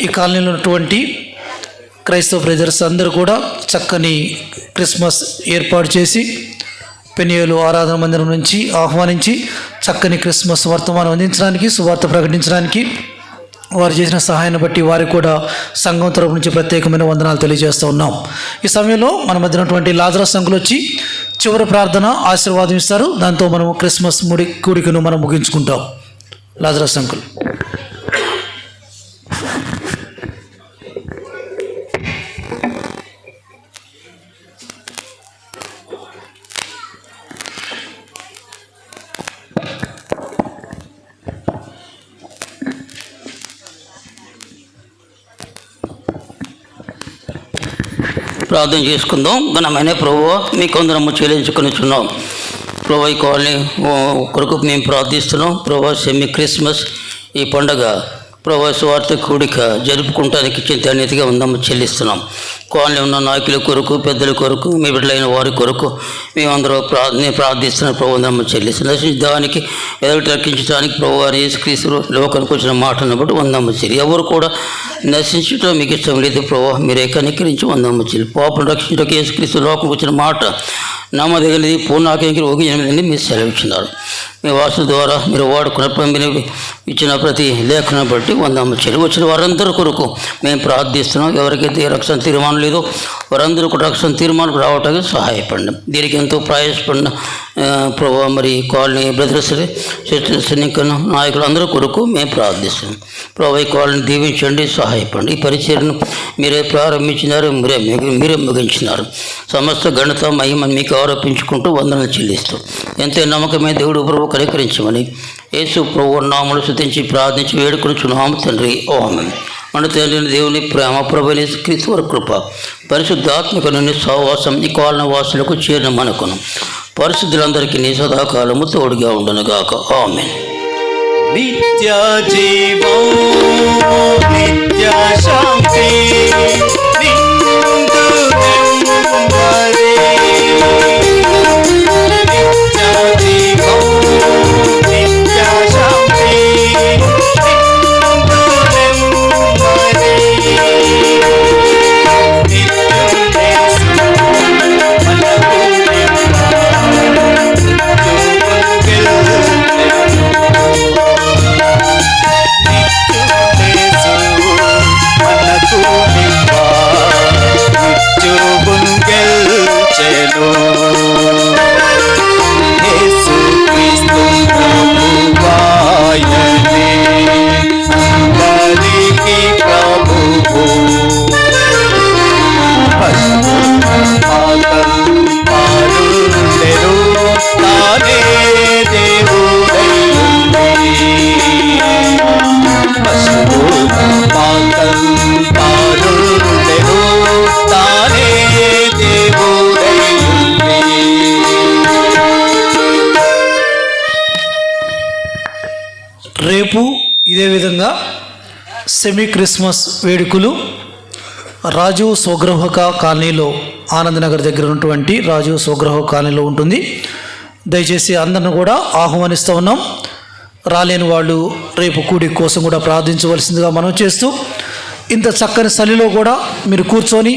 ఈ కాలనీలో ఉన్నటువంటి క్రైస్తవ బ్రదర్స్ అందరూ కూడా చక్కని క్రిస్మస్ ఏర్పాటు చేసి పెనియోలు ఆరాధన మందిరం నుంచి ఆహ్వానించి చక్కని క్రిస్మస్ వర్తమానం అందించడానికి, సువార్త ప్రకటించడానికి వారు చేసిన సహాయాన్ని బట్టి వారికి కూడా సంఘం తరపు నుంచి ప్రత్యేకమైన వందనాలు తెలియజేస్తూ ఉన్నాం. ఈ సమయంలో మన మధ్య ఉన్నటువంటి లాజరస్ అంకుల్ వచ్చి చివరి ప్రార్థన ఆశీర్వాదం ఇస్తారు. దాంతో మనం క్రిస్మస్ కూడికను మనం ముగించుకుంటాం. Lazarus uncle. ప్రార్థన చేసుకుందాం. ఘనమైన ప్రభువా మీకు వందనము చెల్లించుకొనిచున్నాం. ప్రభు ఈ కాలనీ కొరకు మేము ప్రార్థిస్తున్నాం. ప్రభు సెమీ క్రిస్మస్ ఈ పండగ ప్రభు స్వార్థ కూడిక జరుపుకుంటానికి చింతనీతిగా ఉందాము చెల్లిస్తున్నాం. కాలనీ ఉన్న నాయకుల కొరకు, పెద్దల కొరకు, మీ బిడ్డలైన వారి కొరకు మేమందరూ ప్రార్థిస్తున్నాం. ప్రభు ఉందాము చెల్లిస్తున్నాం. నశించడానికి ఎదుటి రక్షించడానికి ప్రభు వారి యేసుక్రీస్తు లోకానికి వచ్చిన మాటను బట్టి వందాము చెల్లి. ఎవరు కూడా నశించడం మీకు ఇష్టం లేదు ప్రభు, మీరే కనికరించి వందాము చెల్లి. పాపను రక్షించడానికి యేసుక్రీస్తు లోకానికి వచ్చిన మాట నమ్మదగినది, పూర్ణాకానికి ఒగినది మీరు సెలవిచ్చినారు. మీ వాసు ద్వారా మీరు వాడుకున్న మీరు ఇచ్చిన ప్రతి లేఖను బట్టి వందాము చెల్లి. వచ్చిన వారందరి కొరకు మేము ప్రార్థిస్తున్నాం. ఎవరికైతే రక్షణ తీర్మానం లేదో వారందరూ కూడా రక్షణ తీర్మానం రావటానికి సహాయపడినాం. దీనికి ఎంతో ప్రయాసపడిన ప్రభు మరి కాలనీ బ్రదర్స్ సైనికులు నాయకులు అందరూ కొరకు మేము ప్రార్థిస్తున్నాం. ప్రభు ఈ కాలనీ దీవించండి, సహాయపడండి. ఈ పరిచయను మీరే ప్రారంభించినారు, మీరే ముగించినారు. సమస్త ఘనత మహిమ మీకు ఆరోపించుకుంటూ వందనలు చెల్లిస్తూ ఎంతో నమ్మకమే దేవుడు ప్రభు కనికరించమని యేసు ప్రభు నామములో స్తుతించి ప్రార్థించి వేడుకొనుచున్నాము తండ్రి. ఆమేన్. మన తండ్రి దేవుని ప్రేమ, ప్రభు యేసుక్రీస్తు వారి కృప, పరిశుద్ధాత్మక నుండి సహవాసం ఈ కాలనీ వాసులకు చేరిన మనకును పరిశుద్ధులందరికీ నీ సదాకాలము తోడుగా ఉండునుగాక. ఆమేన్. నిత్య జీవం నిత్య శాంతి నిండు నెమ్మది. నిత్య జీవం నిత్య శాంతి నిండు నెమ్మది. రేపు ఇదే విధంగా సెమీ క్రిస్మస్ వేడుకలు రాజు స్వగృహక కాలనీలో, ఆనందనగర్ దగ్గర ఉన్నటువంటి రాజు స్వగృహ కాలనీలో ఉంటుంది. దయచేసి అందరిని కూడా ఆహ్వానిస్తూ ఉన్నాం. రాలేని వాళ్ళు రేపు కూడి కోసం కూడా ప్రార్థించవలసిందిగా మనం చేస్తూ, ఇంత చక్కని చలిలో కూడా మీరు కూర్చొని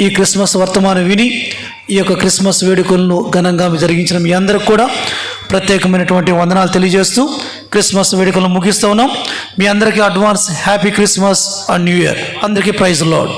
ఈ క్రిస్మస్ వర్తమానం విని ఈ యొక్క క్రిస్మస్ వేడుకలను ఘనంగా జరిగించిన మీ అందరికి కూడా ప్రత్యేకమైనటువంటి వందనాలు తెలియజేస్తూ క్రిస్మస్ వేడుకలను ముగిస్తూ ఉన్నాం. మీ అందరికీ advance happy Christmas and new year. అందరికీ ప్రైజ్ లార్డ్.